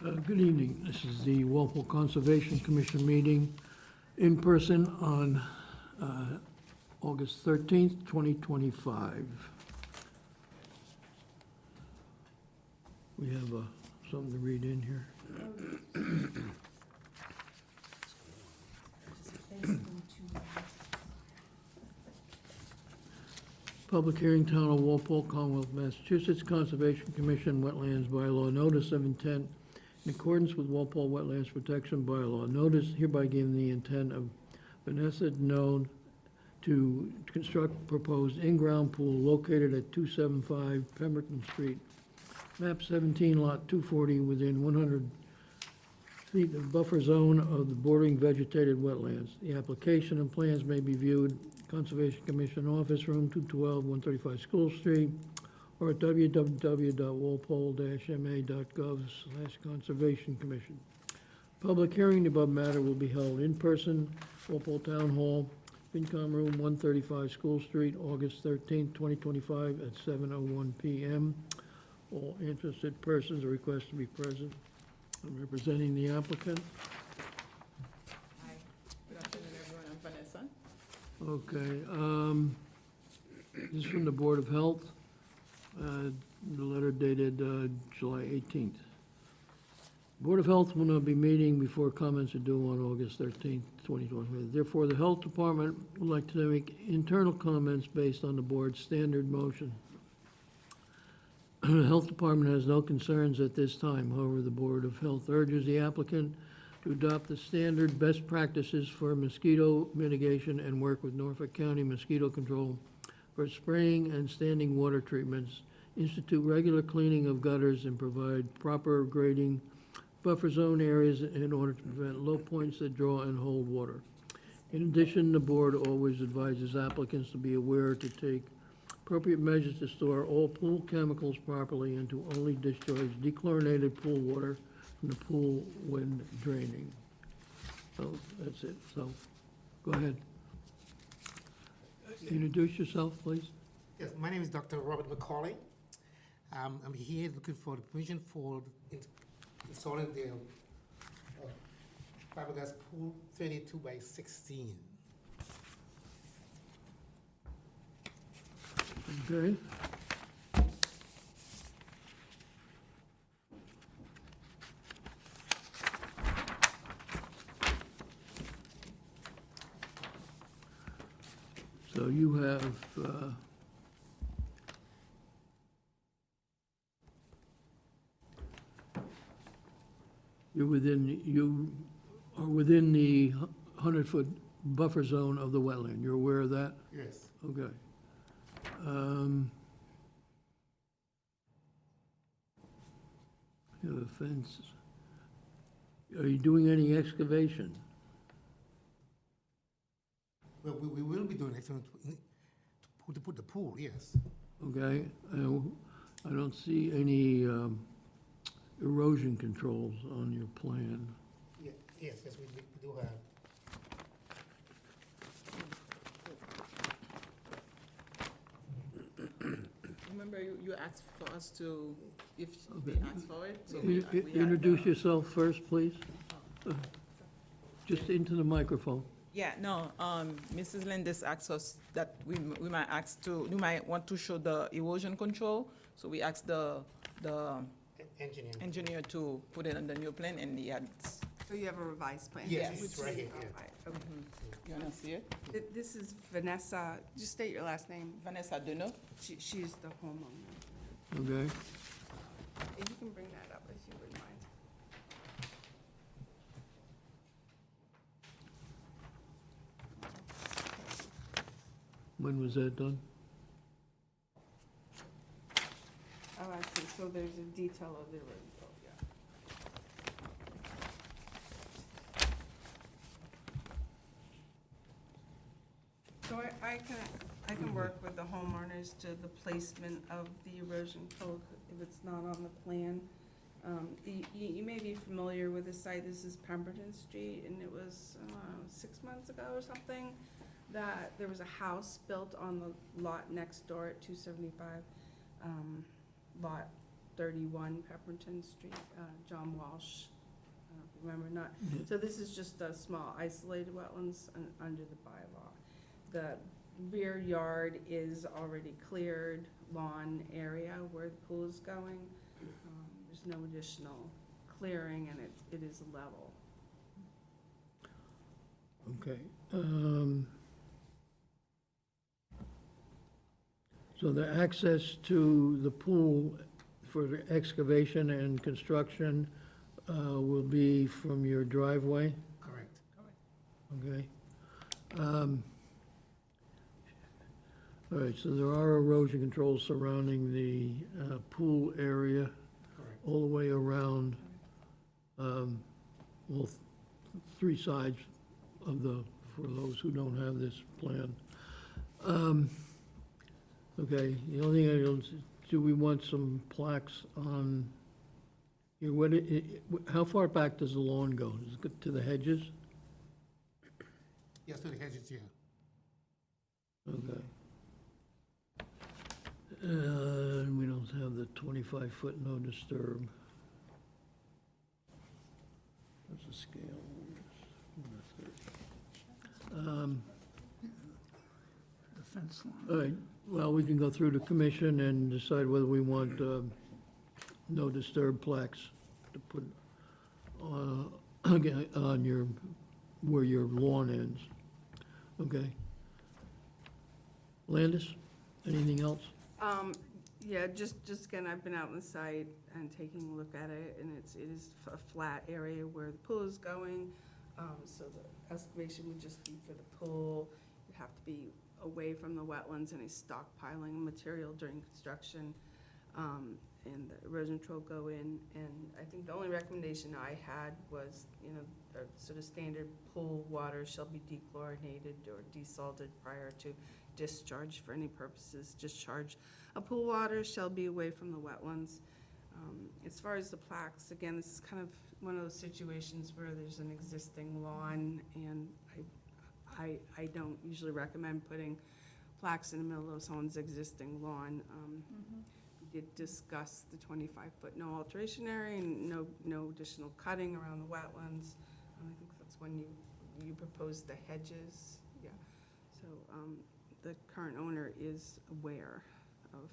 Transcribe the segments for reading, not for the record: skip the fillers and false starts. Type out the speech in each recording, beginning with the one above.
Good evening. This is the Walpole Conservation Commission meeting in person on August 13th, 2025. We have something to read in here. Public hearing, Town of Walpole, Commonwealth, Massachusetts, Conservation Commission, Wetlands Bylaw, Notice of Intent in accordance with Walpole Wetlands Protection Bylaw. Notice hereby given the intent of Vanessa Known to construct proposed in-ground pool located at 275 Pemberton Street, map 17, lot 240, within 100 feet of buffer zone of the bordering vegetated wetlands. The application and plans may be viewed Conservation Commission Office, Room 212, 135 School Street, or at www.walpole-ma.gov/Conservation Commission. Public hearing above matter will be held in person, Walpole Town Hall, FinCom Room 135 School Street, August 13th, 2025 at 7:01 p.m. All interested persons are requested to be present. I'm representing the applicant. Hi, good afternoon, everyone. I'm Vanessa. Okay, this is from the Board of Health, the letter dated July 18th. Board of Health will not be meeting before comments are due on August 13th, 2025. Therefore, the Health Department would like to make internal comments based on the board's standard motion. The Health Department has no concerns at this time. However, the Board of Health urges the applicant to adopt the standard best practices for mosquito mitigation and work with Norfolk County Mosquito Control for spraying and standing water treatments, institute regular cleaning of gutters, and provide proper grading buffer zone areas in order to prevent low points that draw and hold water. In addition, the board always advises applicants to be aware to take appropriate measures to store all pool chemicals properly and to only discharge dechlorinated pool water from the pool when draining. So that's it. So go ahead. Introduce yourself, please. Yes, my name is Dr. Robert McCauley. I'm here looking for the permission for installing the fiberglass pool 32 by 16. Okay. So you have, you are within the 100-foot buffer zone of the wetland. You're aware of that? Yes. Okay. You have a fence. Are you doing any excavation? Well, we will be doing excellent to put the pool, yes. Okay, I don't see any erosion controls on your plan. Yes, we do have. Remember, you asked for us to, if Okay. they asked for it, so we had Introduce the- yourself first, please. Just into the microphone. Yeah, no, Mrs. Lindis asked us that we might want to show the erosion control, so we asked the Engineer. engineer to put it on the new plan, and he had, So you have a revised plan? Yes, Yes. it's right here, yeah. Alright, okay. you wanna see it? This is Vanessa, just state your last name. Vanessa Duno? She's the homeowner. Okay, If you can bring that up, if you wouldn't mind. when was that done? Oh, I see, so there's a detail of the road, oh, yeah. So I can work with the homeowners to the placement of the erosion code if it's not on the plan. You may be familiar with the site, this is Pemberton Street, and it was 6 months ago or something, that there was a house built on the lot next door at 275, lot 31 Pepperton Street, John Walsh. Remember not, so this is just a small isolated wetlands under the bylaw. The rear yard is already cleared lawn area where the pool is going. There's no additional clearing and it is level. Okay. So the access to the pool for the excavation and construction will be from your driveway, Correct. okay? All right, so there are erosion controls surrounding the pool area Correct. all the way around, three sides of for those who don't have this plan. Okay, the only thing I don't, do we want some plaques on, here, how far back does the lawn go? Does it go to the hedges? Yes, to the hedges, yeah. Okay. And we don't have the 25-foot no disturb. What's the scale? The fence line. All right, well, we can go through the commission and decide whether we want no disturb plaques to put again, on your, where your lawn ends. Okay. Landis, anything else? Yeah, just again, I've been out on the site and taking a look at it, and it is a flat area where the pool is going. So the excavation would just be for the pool. It'd have to be away from the wetlands, any stockpiling of material during construction, and the erosion control go in. And I think the only recommendation I had was, you know, sort of standard pool water shall be dechlorinated or desalted prior to discharge for any purposes. Discharge of pool water shall be away from the wetlands. As far as the plaques, again, this is kind of one of those situations where there's an existing lawn, and I don't usually recommend putting plaques in the middle of someone's existing lawn. We did discuss the 25-foot no alteration area and no additional cutting around the wetlands. I think that's when you proposed the hedges, yeah. So the current owner is aware of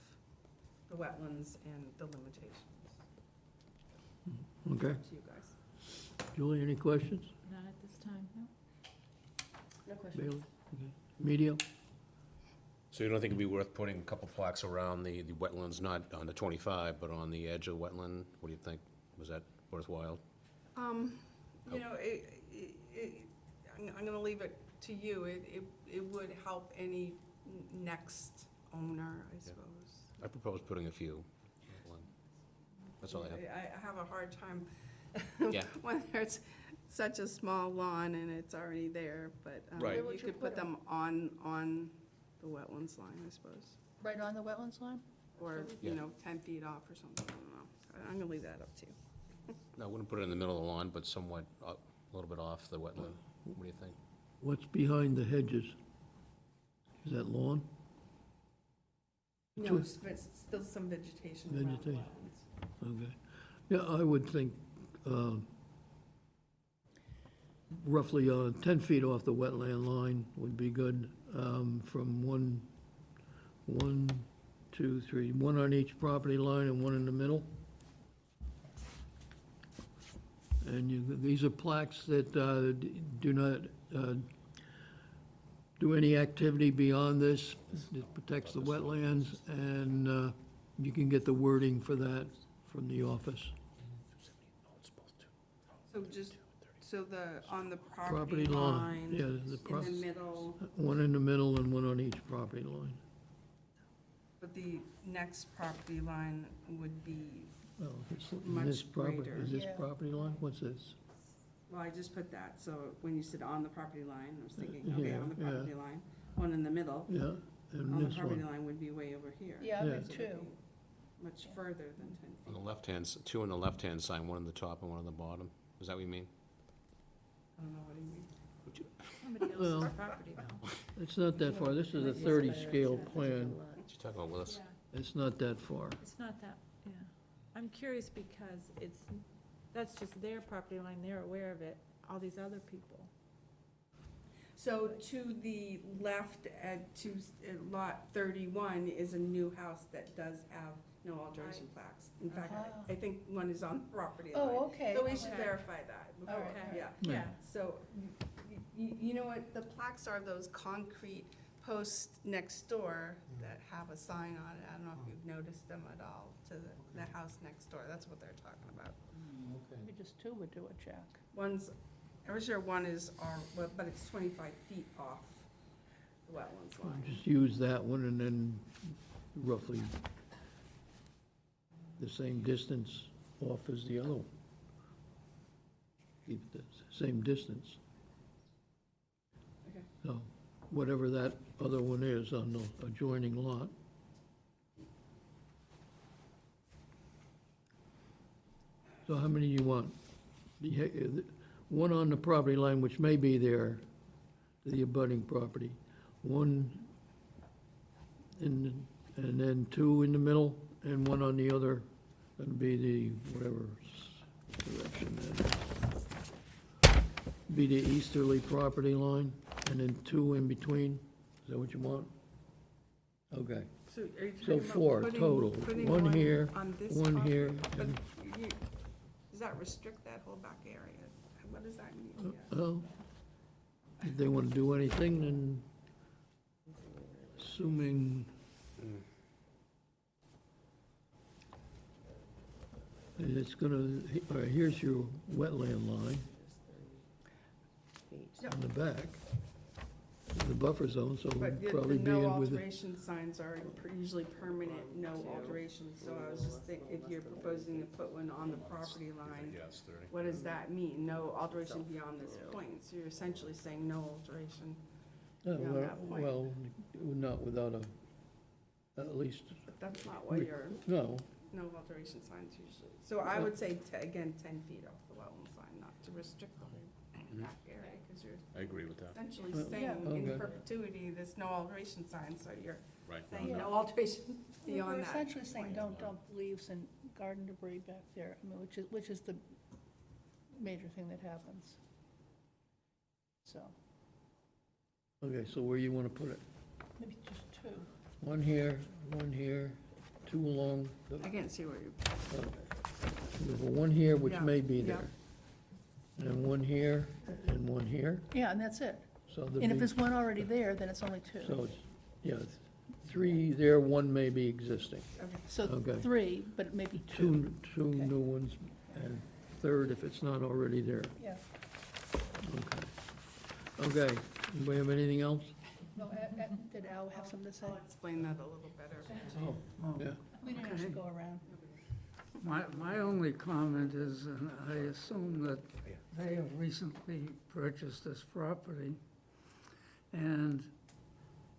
the wetlands and the limitations. Okay. To you guys. Julie, any questions? Not at this time, no. No Bailey? questions. Okay. Medio? So you don't think it'd be worth putting a couple plaques around the wetlands, not on the 25, but on the edge of the wetland? What do you think? Was that worthwhile? You know, I'm gonna leave it to you. It would help any next owner, I suppose. I propose putting a few. That's all I have. I have a hard time Yeah. when there's such a small lawn and it's already there, but Right. Where would you you could put put them on the wetlands line, I suppose. Right on the wetlands line? Or, Yeah. you know, 10 feet off or something, I don't know. I'm gonna leave that up to you. No, I wouldn't put it in the middle of the lawn, but somewhat, a little bit off the wetland. What do you think? What's behind the hedges? Is that lawn? No, it's still some vegetation around the Vegetation. wetlands. Okay. Yeah, I would think roughly 10 feet off the wetland line would be good, from one, two, three, one on each property line and one in the middle. And these are plaques that do not do any activity beyond this. It protects the wetlands, and you can get the wording for that from the office. So on the Property property line, line, yeah, in the middle, one in the middle and one on each property line. but the next property line would be, Well, this Much property, greater. is this Yeah. property line? What's this? well, I just put that, so when you said on the property line, I was thinking, Yeah, okay, on the yeah. property line, one in the middle, Yeah, and on the this property one. line would be way over here. Yeah, Yeah. I would So it too. would be Much further than 10 On the feet. left-hand, two on the left-hand side, one on the top and one on the bottom. Is that what you mean? I don't know what you mean. Somebody Well- else's property though. It's not that far. This is a 30 scale plan. What you talking about, Willis? It's not that far. It's not that, yeah. I'm curious because that's just their property line, they're aware of it, all these other people. So to the left lot 31 is a new house that does have no alteration plaques. In fact, I think one is on the property line. Oh, okay. So we should Okay. verify that before, Okay. yeah. Yeah. So, you know what, the plaques are those concrete posts next door that have a sign on it. I don't know if you've noticed them at all to the house next door. That's what they're talking about. Maybe just two would do it, Jack. One's, I'm sure one is, but it's 25 feet off the wetlands line. Just use that one and then roughly the same distance off as the other one. Keep it the same distance. Okay. So whatever that other one is on the adjoining lot. So how many do you want? One on the property line, which may be there, the abutting property. One in, and then two in the middle, and one on the other, that'd be the, whatever direction that is. Be the easterly property line, and then two in between. Is that what you want? Okay. So are you So talking about four putting- total. putting One here, on this one property? here, But and, you- does that restrict that whole back area? What does that mean? oh, if they want to do anything, then assuming it's gonna, all right, here's your wetland line on the back, the buffer zone, so But it'll probably the be no in with it. alteration signs are usually permanent, no alterations. So I was just thinking, if you're proposing to put one on the property line, Yeah, it's 30. what does that mean? No alteration beyond this point? So you're essentially saying no alteration. beyond that point. Well, not without at least, But that's not what you're, no, no alteration signs usually. So I would say, again, 10 feet off the wetland line, not to restrict the whole back area, because you're I agree with that. essentially Well, saying okay. in perpetuity, there's no alteration sign, so you're Right. saying no alteration We're beyond that. essentially saying, don't dump leaves and garden debris back there, I mean, which is the major thing that happens. So, okay, so where you want to put it? maybe just two. One here, two along the, I can't see where you, there's one here, which Yeah, may be yeah. there. And one here, and one here, Yeah, and that's it. so And if there'd be, there's one already there, then it's only two. so it's, yeah, three there, one may be existing. So okay. three, but maybe two. Two Okay. new ones, and third if it's not already there. Yeah. Okay. Okay, anybody have anything else? No, did Al have something to say? I'll explain that a little better. Oh, yeah. We didn't actually go around. My only comment is, and I assume that they have recently purchased this property, and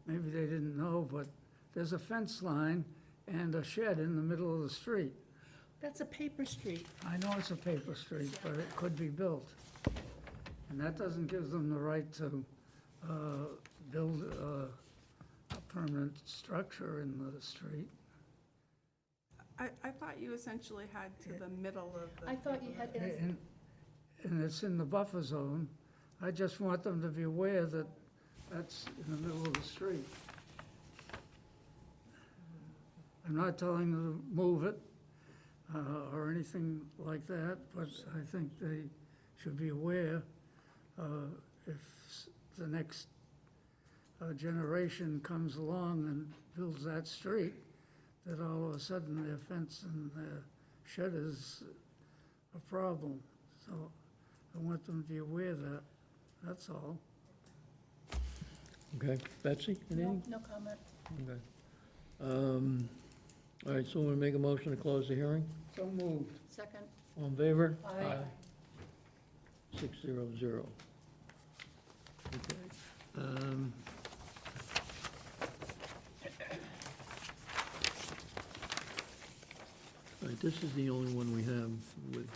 maybe they didn't know, but there's a fence line and a shed in the middle of the street. That's a paper street. I know it's a paper street, but it could be built. And that doesn't give them the right to build a permanent structure in the street. I thought you essentially had to the middle of the. I thought you had, And it's in the buffer zone. I just want them to be aware that that's in the middle of the street. I'm not telling them to move it or anything like that, but I think they should be aware if the next generation comes along and builds that street, that all of a sudden their fence and their shed is a problem. So I want them to be aware of that, that's all. Okay, Betsy, no, anything? no comment. Okay. All right, so we'll make a motion to close the hearing? So moved. Second? All in favor? Aye. 600. Okay. All right, this is the only one we have with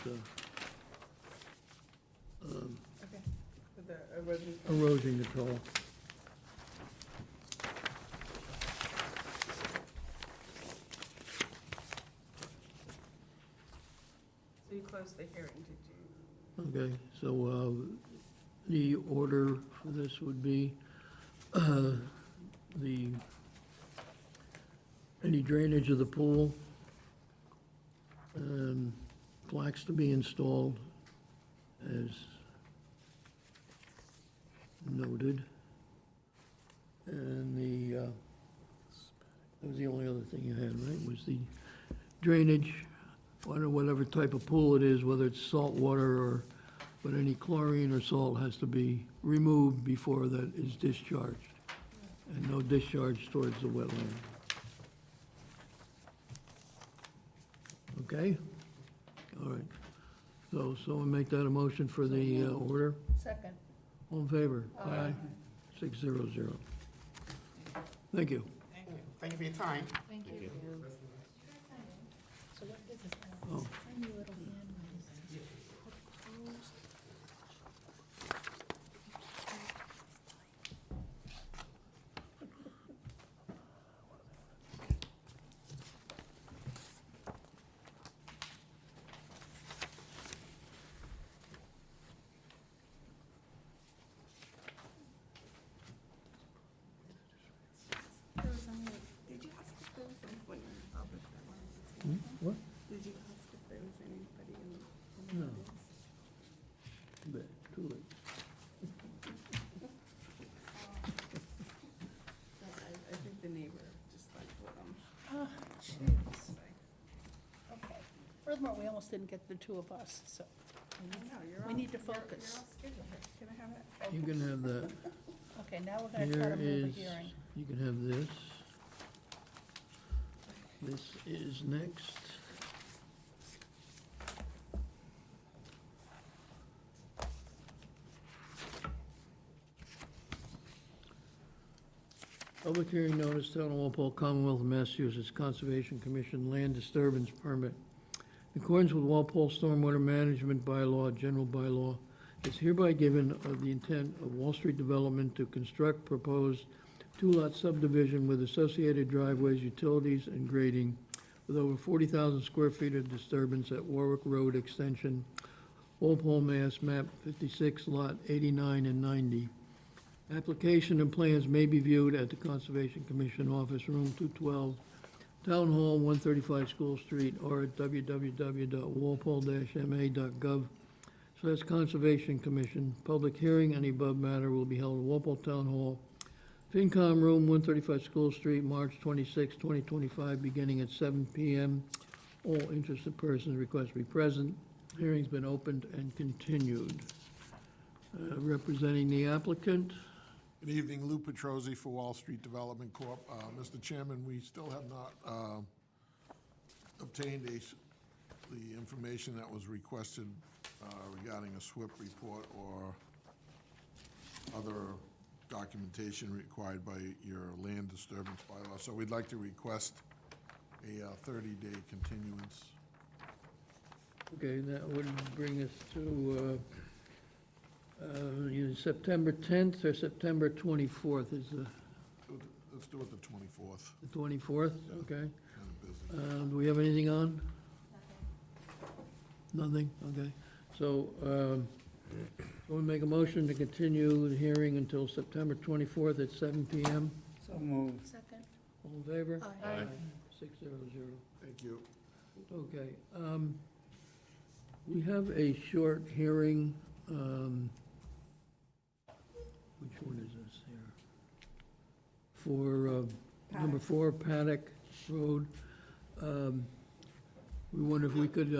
Okay. With the erosion. erosion control. So you closed the hearing, did you? Okay, so the order for this would be the, any drainage of the pool, plaques to be installed as noted. And that was the only other thing you had, right, was the drainage, whatever type of pool it is, whether it's salt water or, but any chlorine or salt has to be removed before that is discharged. And no discharge towards the wetland. Okay? All right. So someone make that a motion for the order? Second. All in favor? Aye. 600. Thank you. Thank you for your time. Thank you. So what is this now? Oh. Tiny little hand ones. Proposed. There was only, did you ask if there was anyone in the public that wanted to speak? What? Did you ask if there was anybody in the No. audience? Too late. I think the neighbor just like what Oh, she jeez. had to say. Okay. Furthermore, we almost didn't get the two of us, so No, you're we all- need to you're- focus. You're all scheduled. Can I have that? You can have that. Okay, now we're gonna try Here to move the is, hearing. you can have this. This is next. Public hearing notice, Town of Walpole, Commonwealth of Massachusetts Conservation Commission Land Disturbance Permit. In accordance with Walpole Stormwater Management Bylaw, General Bylaw, is hereby given of the intent of Wall Street Development to construct proposed two-lot subdivision with associated driveways, utilities, and grading with over 40,000 square feet of disturbance at Warwick Road Extension, Walpole, Mass., map 56, lot 89 and 90. Application and plans may be viewed at the Conservation Commission Office, Room 212, Town Hall, 135 School Street, or at www.walpole-ma.gov. So that's Conservation Commission. Public hearing on the above matter will be held at Walpole Town Hall, FinCom Room, 135 School Street, March 26, 2025, beginning at 7 p.m. All interested persons request to be present. Hearing's been opened and continued. Representing the applicant. Good evening, Lou Petrosi for Wall Street Development Corp. Mr. Chairman, we still have not obtained the information that was requested regarding a SWIP report or other documentation required by your land disturbance bylaw. So we'd like to request a 30-day continuance. Okay, that would bring us to either September 10th or September 24th is Let's do it the 24th, the 24th, okay. kind of busy. Do we have anything on? Nothing, okay. So, we'll make a motion to continue the hearing until September 24th at 7 PM. So moved. Second? All in favor? Aye. 600. Thank you. Okay, we have a short hearing, which one is this here? For, number 4 Paddock Road. We wonder if we could,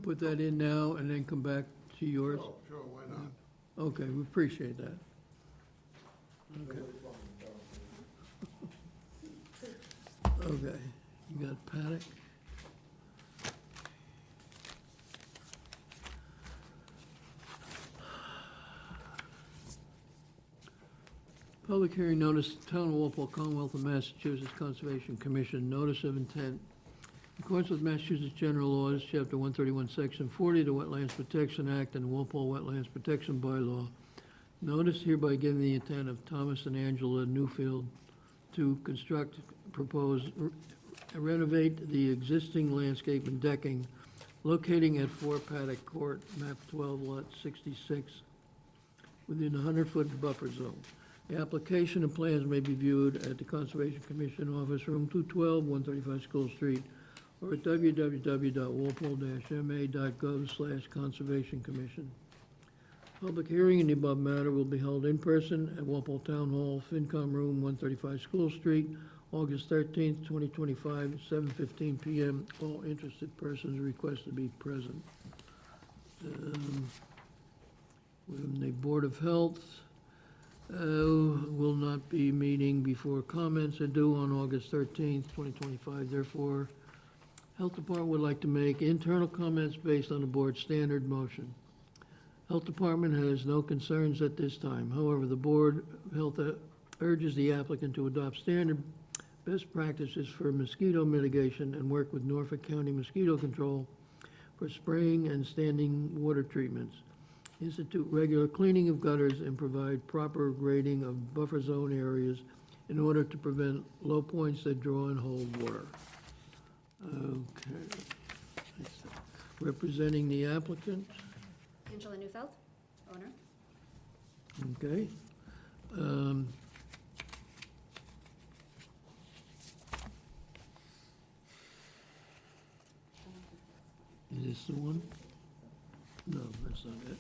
put that in now and then come back to yours? Sure, why not? Okay, we appreciate that. Okay. Okay, you got Paddock? Public hearing notice, Town of Walpole, Commonwealth of Massachusetts Conservation Commission, notice of intent. In accordance with Massachusetts General Laws, Chapter 131, Section 40, the Wetlands Protection Act, and the Walpole Wetlands Protection Bylaw, notice hereby given the intent of Thomas and Angela Newfield to construct, propose, renovate the existing landscape and decking locating at 4 Paddock Court, map 12, lot 66, within a 100-foot buffer zone. The application and plans may be viewed at the Conservation Commission Office, Room 212, 135 School Street, or at www.walpole-ma.gov/Conservation Commission. Public hearing in the above matter will be held in person at Walpole Town Hall, FinCom Room, 135 School Street, August 13th, 2025, 7:15 PM. All interested persons are requested to be present. From the Board of Health, will not be meeting before comments are due on August 13th, 2025. Therefore, Health Department would like to make internal comments based on the board standard motion. Health Department has no concerns at this time. However, the Board of Health urges the applicant to adopt standard best practices for mosquito mitigation and work with Norfolk County Mosquito Control for spraying and standing water treatments. Institute regular cleaning of gutters and provide proper grading of buffer zone areas in order to prevent low points that draw and hold water. Okay. Representing the applicant, Angela Neufeld, owner. okay. Is this the one? No, that's not it.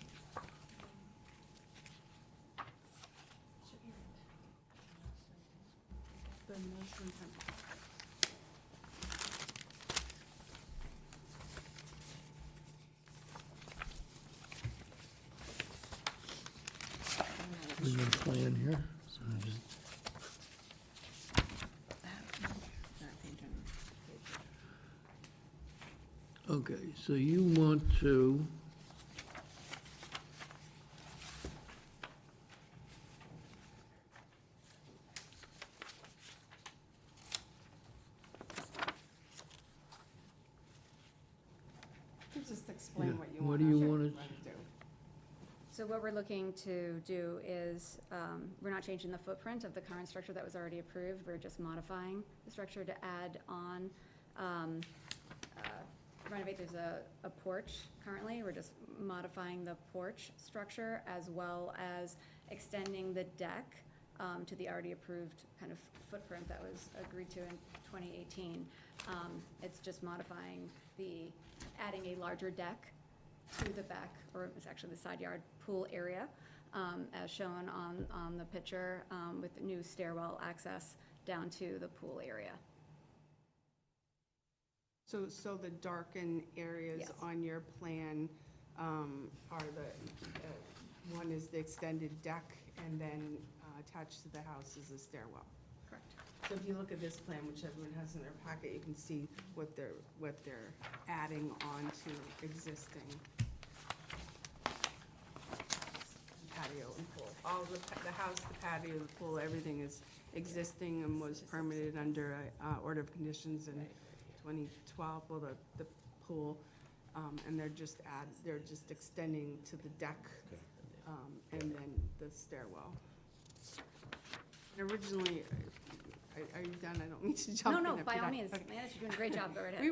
The notice of intent. We got a plan here. Okay, so you want to, Just explain Yeah, what you what want. do you to wanna- do. So what we're looking to do is, we're not changing the footprint of the current structure that was already approved. We're just modifying the structure to add on, renovate, there's a porch currently. We're just modifying the porch structure as well as extending the deck to the already approved kind of footprint that was agreed to in 2018. It's just modifying adding a larger deck to the back, or it's actually the side yard pool area, as shown on the picture, with new stairwell access down to the pool area. So the darkened areas Yes. on your plan are one is the extended deck, and then attached to the house is a stairwell. Correct. So if you look at this plan, which everyone has in their packet, you can see what they're adding on to existing patio and pool. All the house, the patio, the pool, everything is existing and was permitted under a order of conditions in 2012, well, the pool, and they're just extending to the deck, and then the stairwell. And originally, are you done? I don't mean to jump in. No, if by you're all not- means, okay. Manage, you're doing a great job, go right ahead.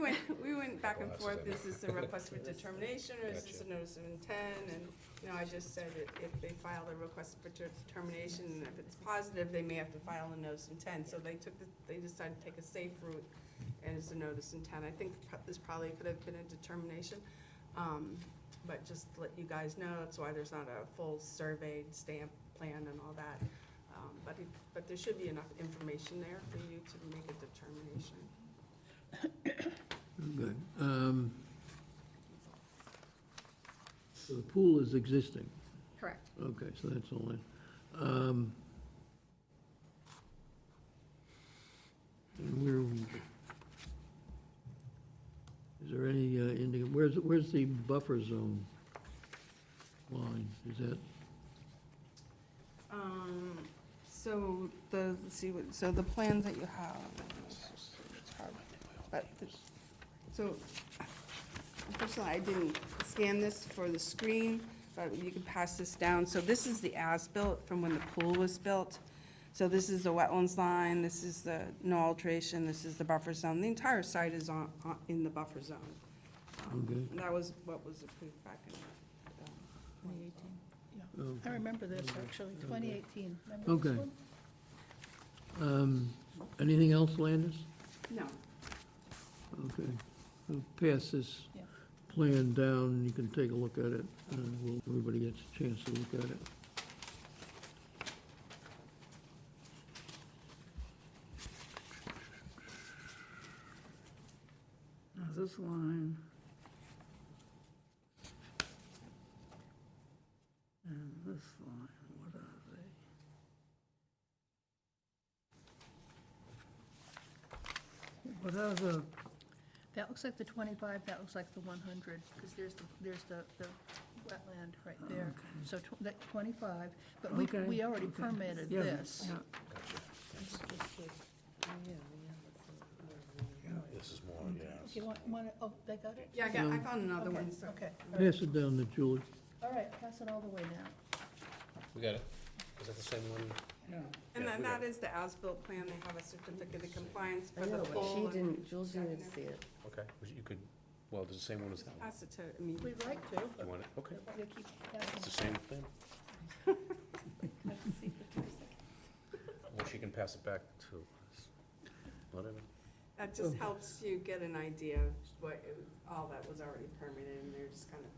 We went back and forth, is this a request for determination, or is this a notice of intent? And, I just said if they file a request for determination, and if it's positive, they may have to file a notice of intent. So they decided to take a safe route, and it's a notice of intent. I think this probably could have been a determination, but just to let you guys know, that's why there's not a full surveyed stamp plan and all that. But there should be enough information there for you to make a determination. okay. So the pool is existing. Correct. Okay, so that's all in. And is there any, where's the buffer zone line? Is that, So the plans that you have. So, unfortunately, I didn't scan this for the screen, but you can pass this down. So this is the as-built from when the pool was built. So this is the wetlands line, this is the no alteration, this is the buffer zone. The entire site is in the buffer zone. Okay. That was what was approved back in, 2018. Okay. I remember this, actually, 2018. Remember this Okay. one? Anything else, Landis? no. Okay. We'll pass this Yeah. plan down, and you can take a look at it, and everybody gets a chance to look at it. Now, this line. And this line, what are they? What are the, That looks like the 25, that looks like the 100, because there's the wetland right there. So that 25, but Okay, we already okay. permitted Yeah, this. yeah. This is more, yes. You want, oh, they got it? Yeah, I found another one, so. Okay, all right. Pass it down to Julie. All right, pass it all the way now. We got it. Is that the same one? Yeah. And Yeah, then we got that is the as-built plan, they have a certificate of compliance I for the know, but pole. she and- didn't, Jules didn't see it. Okay, you could, well, it's the same one as that one. Pass it to, I mean, We'd like to. You want it? Okay. But we keep passing It's the it. same thing. Well, she can pass it back to us. Whatever. that just helps you get an idea of all that was already permitted, and they're just kind of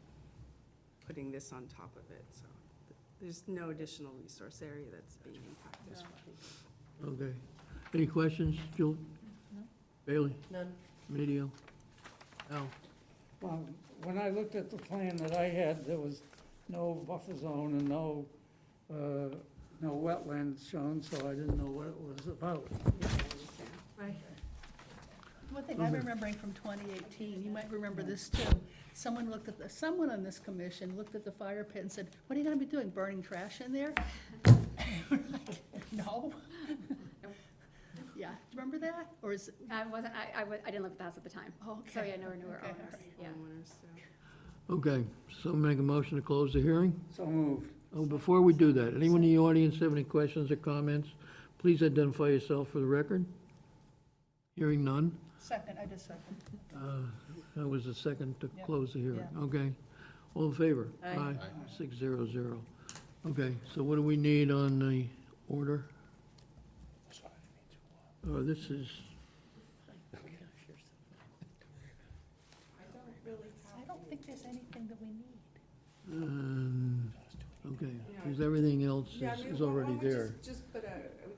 putting this on top of it, so. There's no additional resource area that's being impacted. Okay. Any questions, Julie? Bailey? None? Medio? Al? Well, when I looked at the plan that I had, there was no buffer zone and no wetlands shown, so I didn't know what it was about. Right. One thing I'm remembering from 2018, you might remember this too. Someone on this commission looked at the fire pit and said, what are you gonna be doing, burning trash in there? We're like, no. Yeah, remember that? Or is, I didn't live at the house at the time. oh, So, okay. yeah, no, newer Okay, all owners, right. yeah. Homeowners, so. Okay, so make a motion to close the hearing? So moved. Oh, before we do that, anyone in the audience have any questions or comments? Please identify yourself for the record. Hearing none. Second, I just second. That was the second to Yeah, close the hearing. yeah. Okay. All in favor? Aye. 600. Okay, so what do we need on the order? Oh, this is, I don't think there's anything that we need. okay, because everything else Yeah, I mean, is why already don't we there. Just put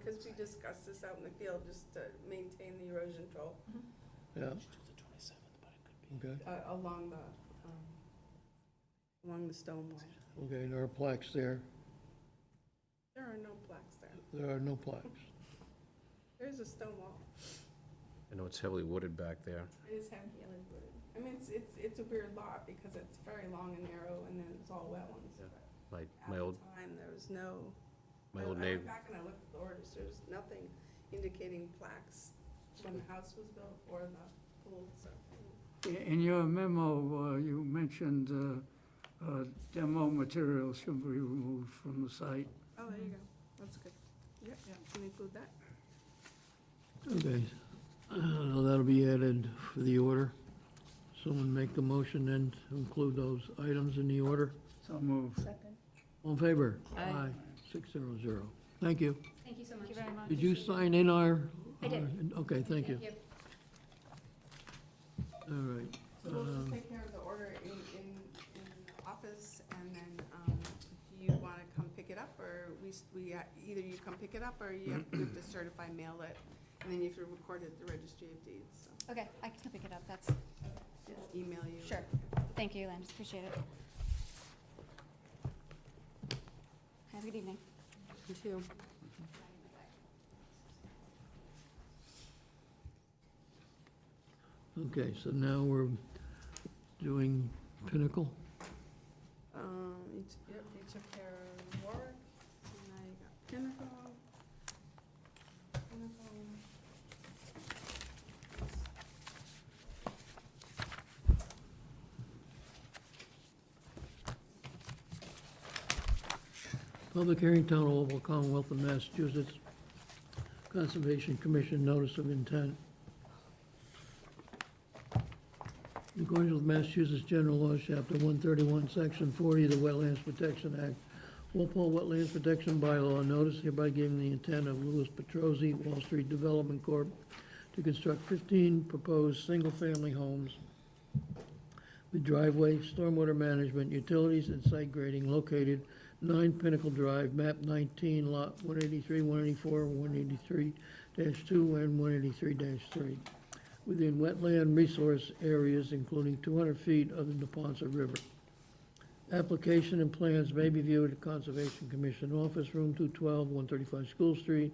because we discussed this out in the field, just to maintain the erosion control Yeah. Okay, along the stone wall. okay, there are plaques there. There are no plaques there. There are no plaques. There's a stone wall. I know it's heavily wooded back there. It is heavily wooded. I mean, it's a weird lot because it's very long and narrow, and then it's all wetlands. Yeah. But My At old, the time, there was no. my old I neighbor, went back and I looked at the orders, there's nothing indicating plaques when the house was built or the pool, so. In your memo, you mentioned demo materials should be removed from the site. Oh, there you go. That's good. Yep, can include that. Okay, that'll be added for the order. Someone make the motion then to include those items in the order. So moved. Second. All in favor? Aye. 600. Thank you. Thank you so much. Thank you very much. Did you sign in our? I did. Okay, thank you. Thank you. All right. So we'll just take care of the order in the office, and then, do you wanna come pick it up, or either you come pick it up, or you have to certify mail it, and then you have to record it at the registry of deeds, so. Okay, I can pick it up, that's, Just email you. sure. Thank you, Landis, appreciate it. Have a good evening. You too. Okay, so now we're doing Pinnacle. You took care of Warwick, so now you got Pinnacle. Public hearing, Town of Oval, Commonwealth of Massachusetts, Conservation Commission, notice of intent. accordance with Massachusetts General Laws, Chapter 131, Section 40 of the Wetlands Protection Act, Walpole Wetlands Protection Bylaw, notice hereby giving the intent of Louis Petrosi, Wall Street Development Corp., to construct 15 proposed single-family homes with driveway, stormwater management, utilities, and site grading located 9 Pinnacle Drive, map 19, lot 183, 184, 183-2, and 183-3, within wetland resource areas including 200 feet of the Neponset River. Application and plans may be viewed at Conservation Commission Office, Room 212, 135 School Street,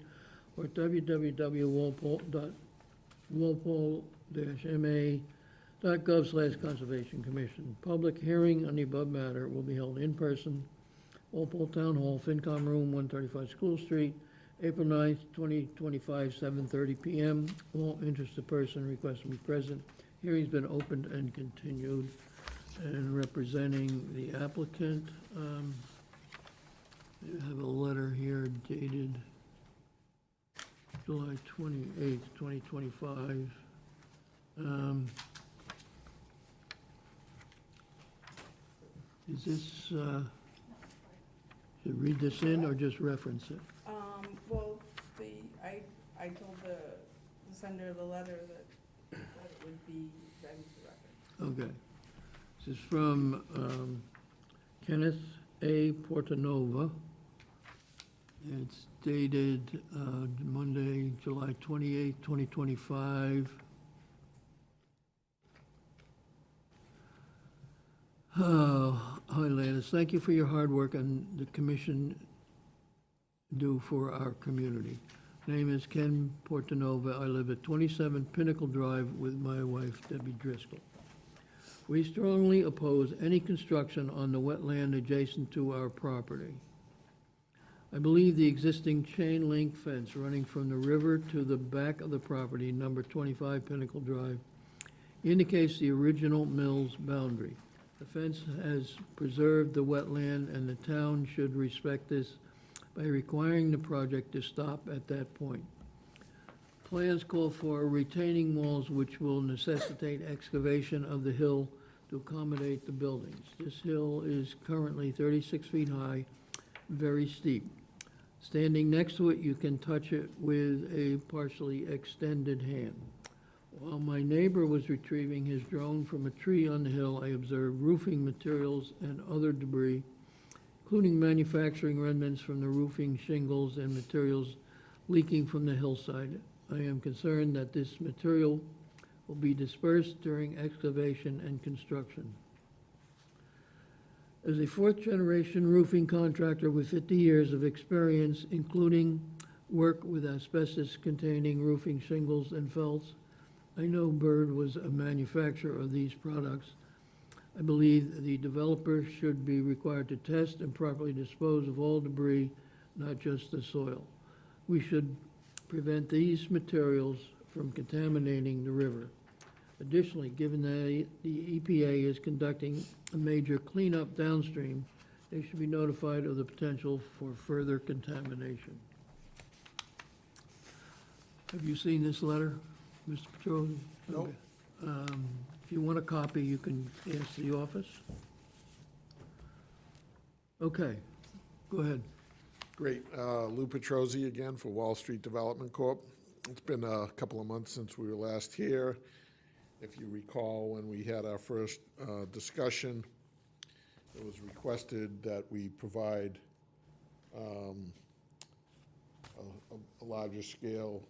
or www.walpole-ma.gov/Conservation Commission. Public hearing on the above matter will be held in person, Walpole Town Hall, FinCom Room, 135 School Street, April 9th, 2025, 7:30 PM. All interested person requested to be present. Hearing's been opened and continued. And representing the applicant, you have a letter here dated July 28th, 2025. Is this, should read this in or just reference it? Well, I told the sender of the letter that it would be read into record. Okay. This is from Kenneth A. Portanova. It's dated Monday, July 28th, 2025. Hi, Landis. Thank you for your hard work and the commission do for our community. Name is Ken Portanova. I live at 27 Pinnacle Drive with my wife, Debbie Driscoll. We strongly oppose any construction on the wetland adjacent to our property. I believe the existing chain link fence running from the river to the back of the property, number 25 Pinnacle Drive, indicates the original mill's boundary. The fence has preserved the wetland, and the town should respect this by requiring the project to stop at that point. Plans call for retaining walls which will necessitate excavation of the hill to accommodate the buildings. This hill is currently 36 feet high, very steep. Standing next to it, you can touch it with a partially extended hand. While my neighbor was retrieving his drone from a tree on the hill, I observed roofing materials and other debris, including manufacturing remnants from the roofing shingles and materials leaking from the hillside. I am concerned that this material will be dispersed during excavation and construction. As a fourth-generation roofing contractor with 50 years of experience, including work with asbestos-containing roofing shingles and felts, I know Bird was a manufacturer of these products. I believe the developer should be required to test and properly dispose of all debris, not just the soil. We should prevent these materials from contaminating the river. Additionally, given that the EPA is conducting a major cleanup downstream, they should be notified of the potential for further contamination. Have you seen this letter, Mr. Petrossi? Nope. Okay. If you want a copy, you can ask the office. Okay, go ahead. Great. Lou Petrossi again for Wall Street Development Corp. It's been a couple of months since we were last here. If you recall, when we had our first discussion, it was requested that we provide a larger scale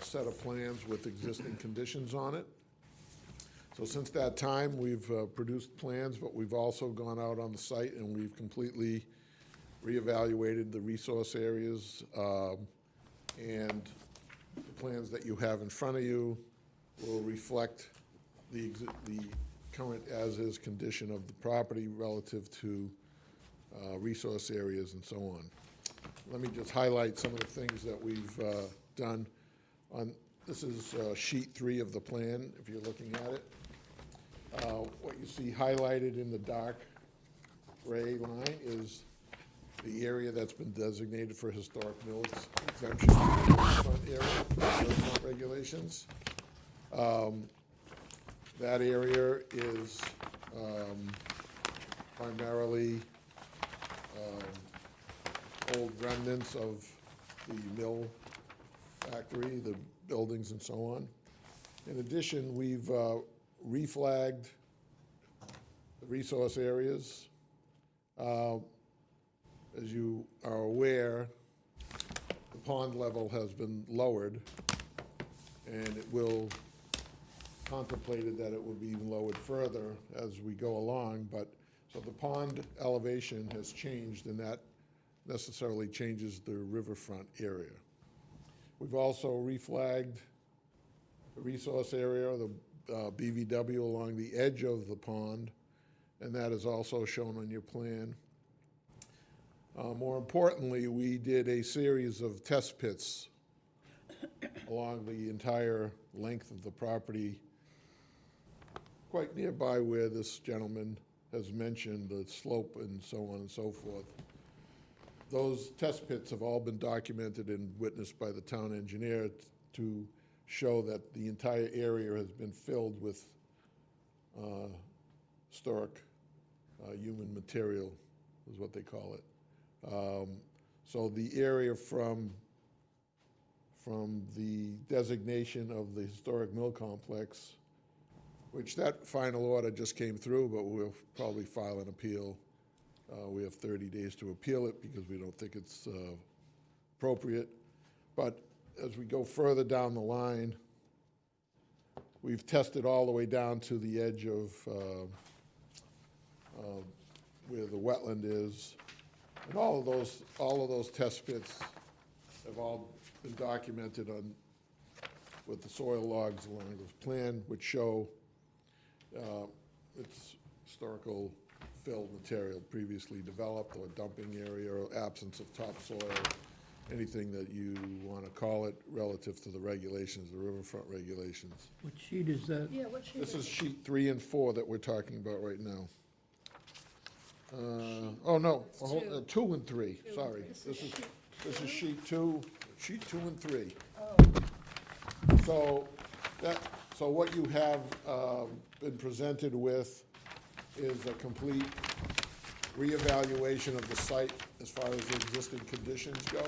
set of plans with existing conditions on it. So since that time, we've produced plans, but we've also gone out on the site and we've completely reevaluated the resource areas, and the plans that you have in front of you will reflect the current as-is condition of the property relative to resource areas and so on. Let me just highlight some of the things that we've done. This is sheet 3 of the plan, if you're looking at it. What you see highlighted in the dark gray line is the area that's been designated for historic mills exemption front area, front regulations. That area is primarily old remnants of the mill factory, the buildings and so on. In addition, we've reflagged the resource areas. As you are aware, the pond level has been lowered, and it will, contemplated that it will be even lowered further as we go along, but, so the pond elevation has changed, and that necessarily changes the riverfront area. We've also reflagged the resource area, the BVW along the edge of the pond, and that is also shown on your plan. More importantly, we did a series of test pits along the entire length of the property, quite nearby where this gentleman has mentioned the slope and so on and so forth. Those test pits have all been documented and witnessed by the town engineer to show that the entire area has been filled with historic human material, is what they call it. So the area from the designation of the historic mill complex, which that final order just came through, but we'll probably file an appeal. We have 30 days to appeal it because we don't think it's appropriate. But as we go further down the line, we've tested all the way down to the edge of where the wetland is. And all of those test pits have all been documented with the soil logs along this plan, which show its historical filled material previously developed, or dumping area, or absence of topsoil, anything that you want to call it relative to the regulations, the riverfront regulations. What sheet is that? Yeah, what sheet This is sheet 3 and 4 that we're talking about right now. Oh, no, 2 and 3, sorry. This is sheet 2 and 3. So what you have been presented with is a complete reevaluation of the site as far as the existing conditions go.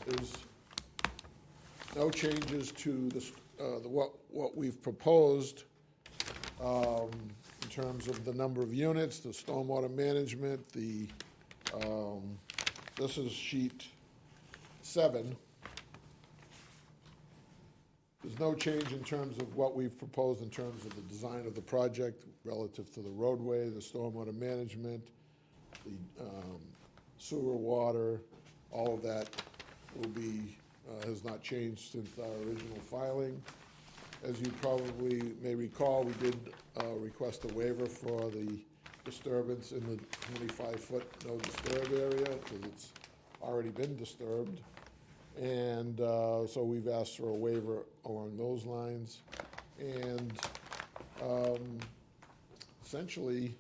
There's no changes to what we've proposed in terms of the number of units, the stormwater management, this is sheet 7. There's no change in terms of what we've proposed in terms of the design of the project relative to the roadway, the stormwater management, the sewer, water, all of that will be, has not changed since our original filing. As you probably may recall, we did request a waiver for the disturbance in the 25-foot no disturb area, because it's already been disturbed. And so we've asked for a waiver along those lines. And essentially,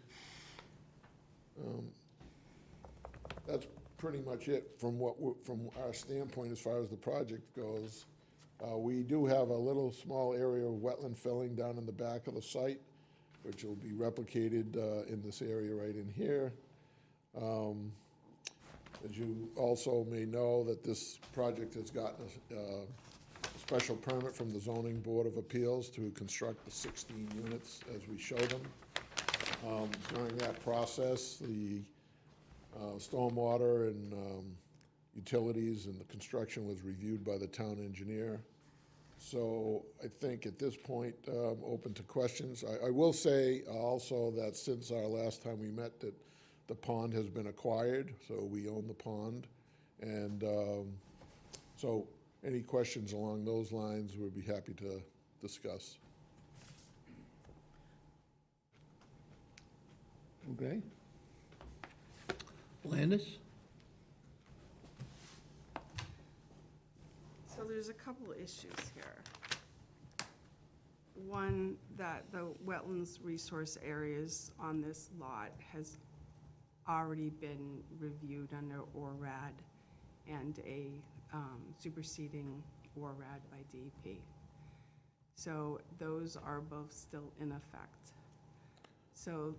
that's pretty much it from from our standpoint as far as the project goes. We do have a little small area of wetland filling down in the back of the site, which will be replicated in this area right in here. As you also may know, that this project has gotten a special permit from the Zoning Board of Appeals to construct the 16 units as we show them. During that process, the stormwater and utilities and the construction was reviewed by the town engineer. So I think at this point, open to questions. I will say also that since our last time we met, that the pond has been acquired, so we own the pond. And so any questions along those lines, we'd be happy to discuss. Okay. Landis? So there's a couple of issues here. One, that the wetlands resource areas on this lot has already been reviewed under ORAD and a superseding ORAD by DEP. So those are both still in effect. So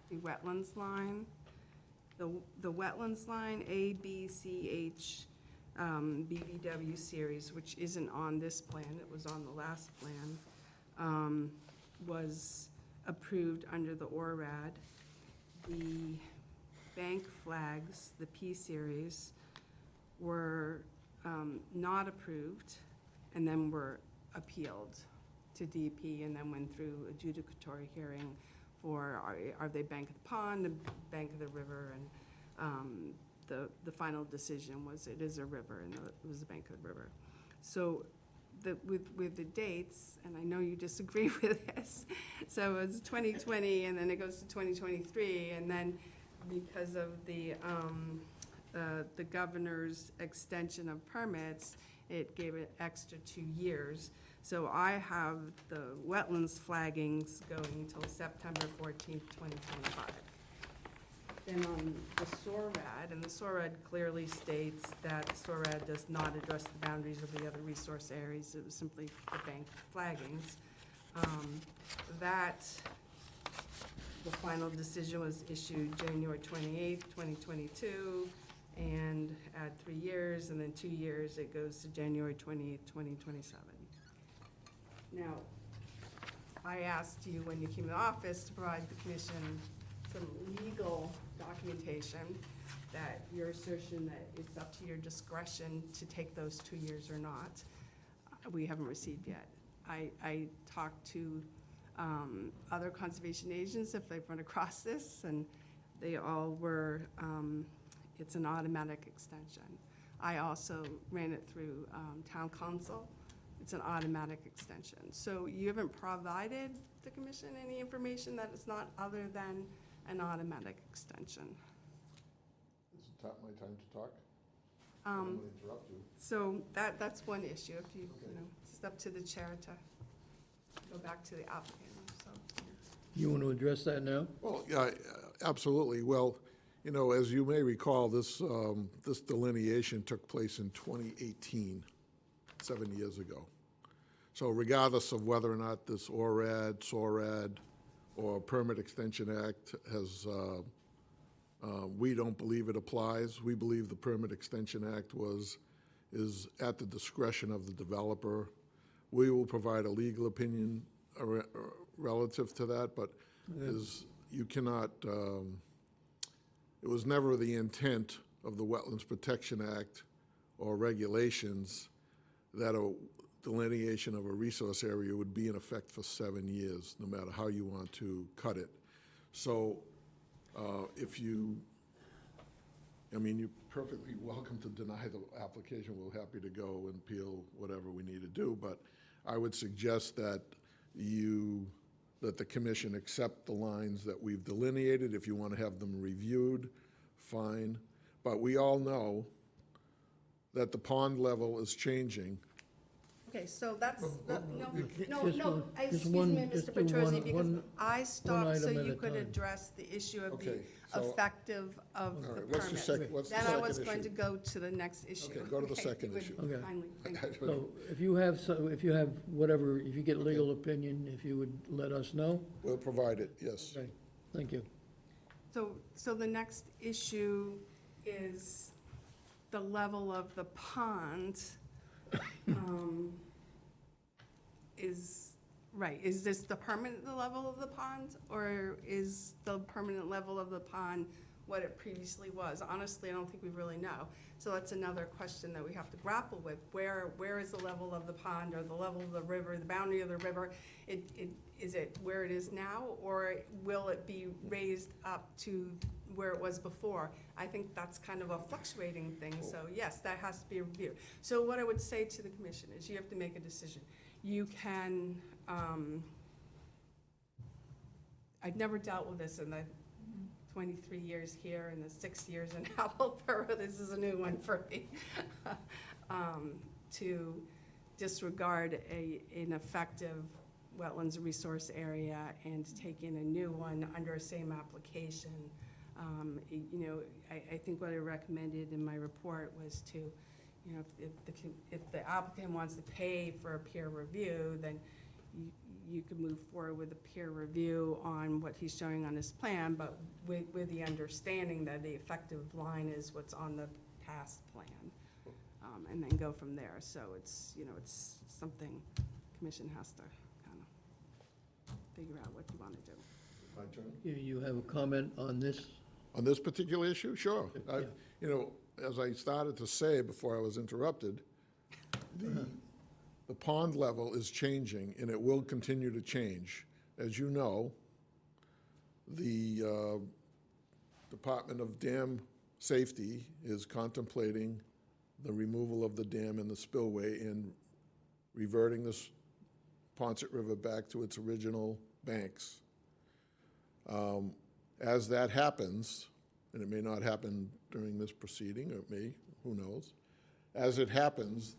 the wetlands line, the wetlands line, A, B, C, H, BVW series, which isn't on this plan, it was on the last plan, was approved under the ORAD. The bank flags, the P series, were not approved and then were appealed to DEP and then went through adjudicatory hearing for are they bank of the pond, the bank of the river, and the final decision was it is a river and it was the bank of the river. So with the dates, and I know you disagree with this, so it's 2020 and then it goes to 2023, and then because of the governor's extension of permits, it gave it extra 2 years. So I have the wetlands flaggings going until September 14th, 2025. Then on the SORAD, and the SORAD clearly states that SORAD does not address the boundaries of the other resource areas. It was simply the bank flaggings. The final decision was issued January 28th, 2022, and add 3 years, and then 2 years, it goes to January 28th, 2027. Now, I asked you when you came to office to provide the commission some legal documentation that your assertion that it's up to your discretion to take those 2 years or not, we haven't received yet. I talked to other conservation agents if they've run across this, and they all were, it's an automatic extension. I also ran it through town council. It's an automatic extension. So you haven't provided the commission any information that it's not other than an automatic extension. Is it my time to talk? I don't want to interrupt you. So that's one issue, if you know, it's up to the chair to go back to the applicant, so. You want to address that now? Well, yeah, absolutely. Well, you know, as you may recall, this delineation took place in 2018, 7 years ago. So regardless of whether or not this ORAD, SORAD, or Permit Extension Act has, we don't believe it applies. We believe the Permit Extension Act is at the discretion of the developer. We will provide a legal opinion relative to that, but you cannot, it was never the intent of the Wetlands Protection Act or regulations that a delineation of a resource area would be in effect for 7 years, no matter how you want to cut it. So you're perfectly welcome to deny the application. We're happy to go and appeal whatever we need to do, but I would suggest that the commission accept the lines that we've delineated. If you want to have them reviewed, fine. But we all know that the pond level is changing. Okay, so that's, no, Just no, one- excuse just one- me, just Mr. do Petrosi, one- because one- I stopped so item at you a could time. address the issue of the Okay, so- effective of the All right, what's the permit. what's the Then I was second going to issue? go to the next issue. Okay, go to the if you second would issue. Okay. kindly, thank you. So if you have whatever, if you get legal opinion, if you would let us know. We'll provide it, yes. Okay, thank you. So the next issue is the level of the pond. Is this the permanent level of the pond, or is the permanent level of the pond what it previously was? Honestly, I don't think we really know. So that's another question that we have to grapple with. Where is the level of the pond, or the level of the river, the boundary of the river? Is it where it is now, or will it be raised up to where it was before? I think that's kind of a fluctuating thing, so yes, that has to be reviewed. So what I would say to the commission is you have to make a decision. You can, I've never dealt with this in the 23 years here and the 6 years in Howellborough. This is a new one for me. To disregard an effective wetlands resource area and to take in a new one under a same application. I think what I recommended in my report was to you know, if the applicant wants to pay for a peer review, then you could move forward with a peer review on what he's showing on his plan, but with the understanding that the effective line is what's on the past plan, and then go from there. So it's, you know, it's something commission has to kind of figure out what you want to do. My turn? You have a comment on this? On this particular issue? Sure. Yeah. You know, as I started to say before I was interrupted, the pond level is changing, and it will continue to change. As you know, the Department of Dam Safety is contemplating the removal of the dam and the spillway and reverting this Ponset River back to its original banks. As that happens, and it may not happen during this proceeding, or it may, who knows, as it happens,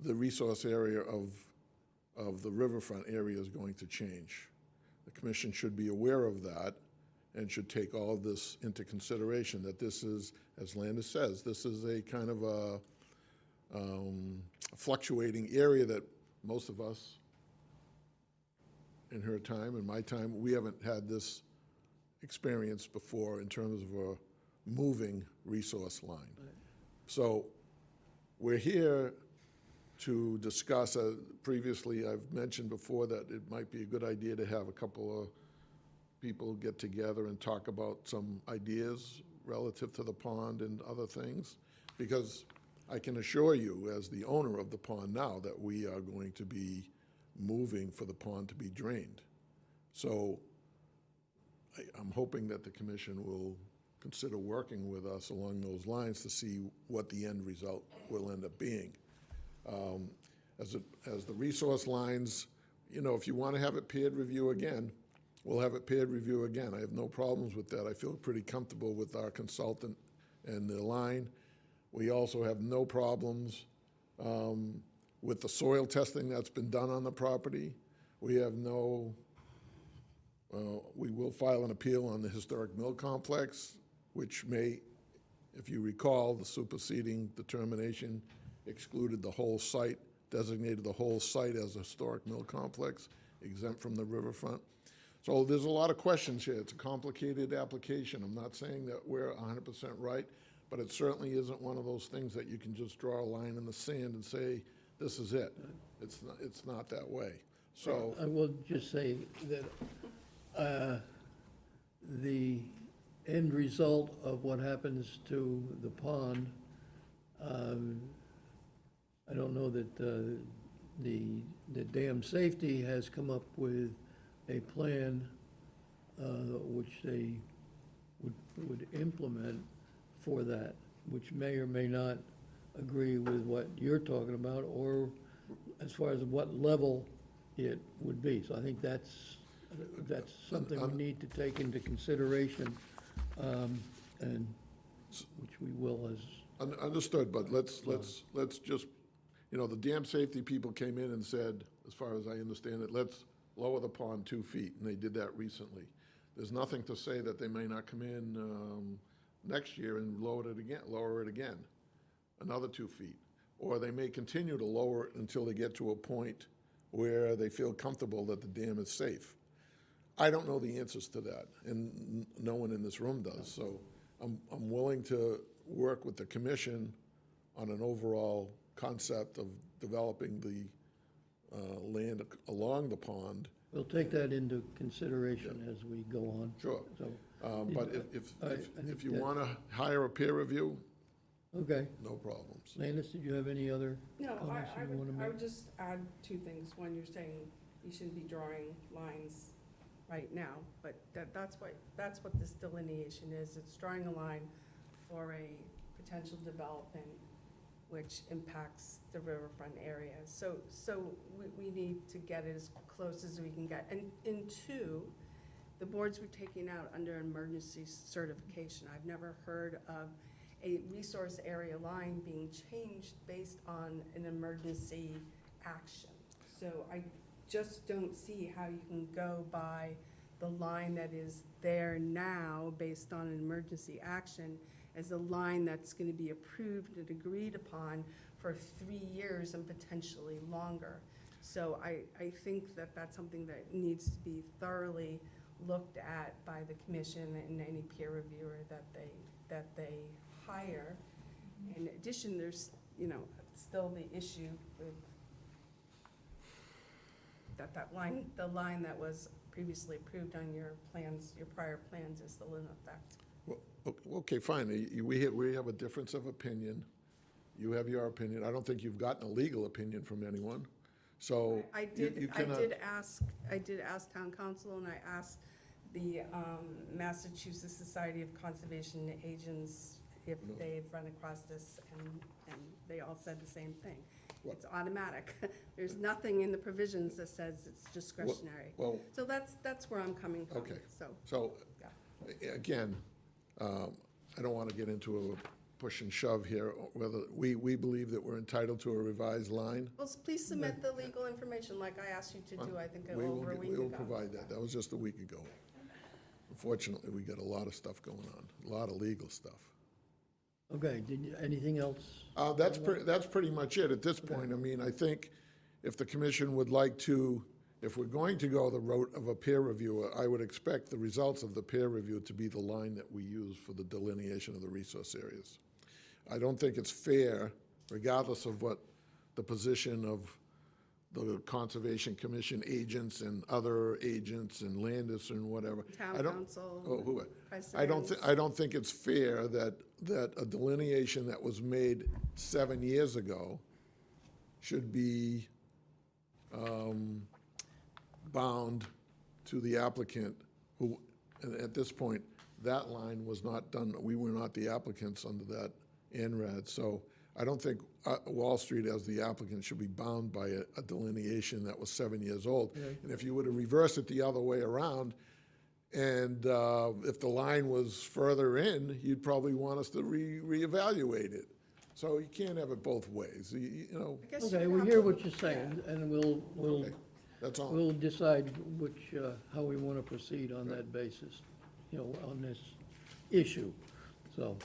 the resource area of the riverfront area is going to change. The commission should be aware of that and should take all of this into consideration, that this is, as Landis says, this is a kind of a fluctuating area that most of us in her time, in my time, we haven't had this experience before in terms of a moving resource line. So we're here to discuss, previously I've mentioned before that it might be a good idea to have a couple of people get together and talk about some ideas relative to the pond and other things, because I can assure you, as the owner of the pond now, that we are going to be moving for the pond to be drained. So I'm hoping that the commission will consider working with us along those lines to see what the end result will end up being. As the resource lines, you know, if you want to have it peer review again, we'll have it peer review again. I have no problems with that. I feel pretty comfortable with our consultant and the line. We also have no problems with the soil testing that's been done on the property. We have no, we will file an appeal on the historic mill complex, which may, if you recall, the superseding determination excluded the whole site, designated the whole site as a historic mill complex, exempt from the riverfront. So there's a lot of questions here. It's a complicated application. I'm not saying that we're 100% right, but it certainly isn't one of those things that you can just draw a line in the sand and say, this is it. It's not that way. So I will just say that the end result of what happens to the pond, I don't know that the dam safety has come up with a plan which they would implement for that, which may or may not agree with what you're talking about, or as far as what level it would be. So I think that's something we need to take into consideration, and which we will as. Understood, but let's just, you know, the dam safety people came in and said, as far as I understand it, let's lower the pond 2 feet, and they did that recently. There's nothing to say that they may not come in next year and lower it again, another 2 feet. Or they may continue to lower it until they get to a point where they feel comfortable that the dam is safe. I don't know the answers to that, and no one in this room does. So I'm willing to work with the commission on an overall concept of developing the land along the pond. We'll take that into consideration as we go on. Sure. So, But if you want to hire a peer review, okay. no problems. Landis, did you have any other No, comments you want to I make? would just add two things. One, you're saying you shouldn't be drawing lines right now, but that's what this delineation is. It's drawing a line for a potential development which impacts the riverfront area. So we need to get it as close as we can get. And two, the boards were taken out under emergency certification. I've never heard of a resource area line being changed based on an emergency action. So I just don't see how you can go by the line that is there now based on an emergency action as a line that's going to be approved and agreed upon for 3 years and potentially longer. So I think that that's something that needs to be thoroughly looked at by the commission and any peer reviewer that they hire. In addition, there's, still the issue with that line, the line that was previously approved on your plans, your prior plans is still in effect. Well, okay, fine. We have a difference of opinion. You have your opinion. I don't think you've gotten a legal opinion from anyone. So I you did cannot. ask town council, and I asked the Massachusetts Society of Conservation Agents if they've run across this, and they all said the same thing. What? It's automatic. There's nothing in the provisions that says it's discretionary. Well, So that's where I'm coming from. okay. So, So, yeah. again, I don't want to get into a push and shove here, whether we believe that we're entitled to a revised line. Well, please submit the legal information like I asked you to do, I think, over a week We ago. will provide that. That was just a week ago. Unfortunately, we got a lot of stuff going on, a lot of legal stuff. Okay, anything else? That's pretty much it at this point. I mean, I think if the commission would like to, if we're going to go the route of a peer review, I would expect the results of the peer review to be the line that we use for the delineation of the resource areas. I don't think it's fair, regardless of what the position of the Conservation Commission agents and other agents and Landis and whatever. Town I don't- council, oh, who- Vice I don't Presidents. think it's fair that a delineation that was made 7 years ago should be bound to the applicant who, and at this point, that line was not done, we were not the applicants under that NRAD. So I don't think Wall Street as the applicant should be bound by a delineation that was 7 years old. And if you were to reverse it the other way around, and if the line was further in, you'd probably want us to reevaluate it. So you can't have it both ways, you know. I guess you Okay, would we have hear to what look- you're saying, and we'll, Okay, that's all. we'll decide which, how we want to proceed on that basis, on this issue, so.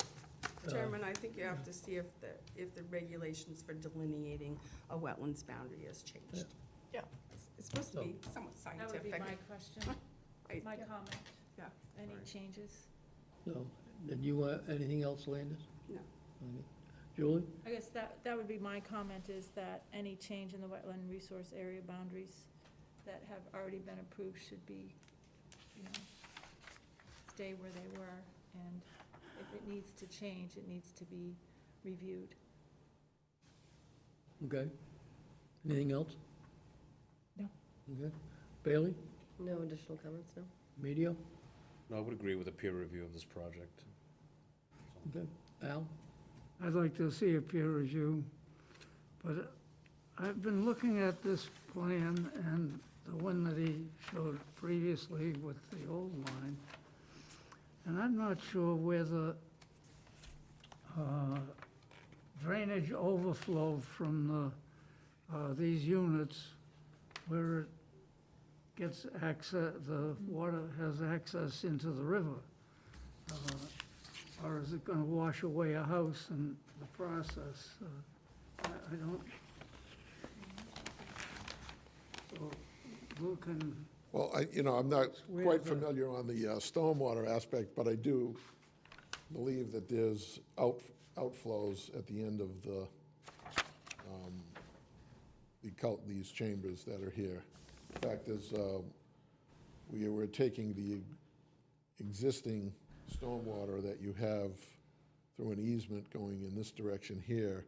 Chairman, I think you have to see if the regulations for delineating a wetlands boundary has changed. Yeah. It's supposed to be somewhat That would be scientific. my question, Right. my comment. Yeah. Any changes? So, did you want anything else, Landis? No. Okay. Julie? I guess that would be my comment, is that any change in the wetland resource area boundaries that have already been approved should be, stay where they were, and if it needs to change, it needs to be reviewed. Okay. Anything else? No. Okay. Bailey? No additional comments, no? Medio? No, I would agree with a peer review of this project. Okay. Al? I'd like to see a peer review, but I've been looking at this plan and the one that he showed previously with the old line, and I'm not sure where the drainage overflow from these units, where it gets access, the water has access into the river. Or is it gonna wash away a house in the process? I don't. So, who can, Well, I'm not quite familiar on the stormwater aspect, but I do believe that there's outflows at the end of these chambers that are here. The fact is, we were taking the existing stormwater that you have through an easement going in this direction here,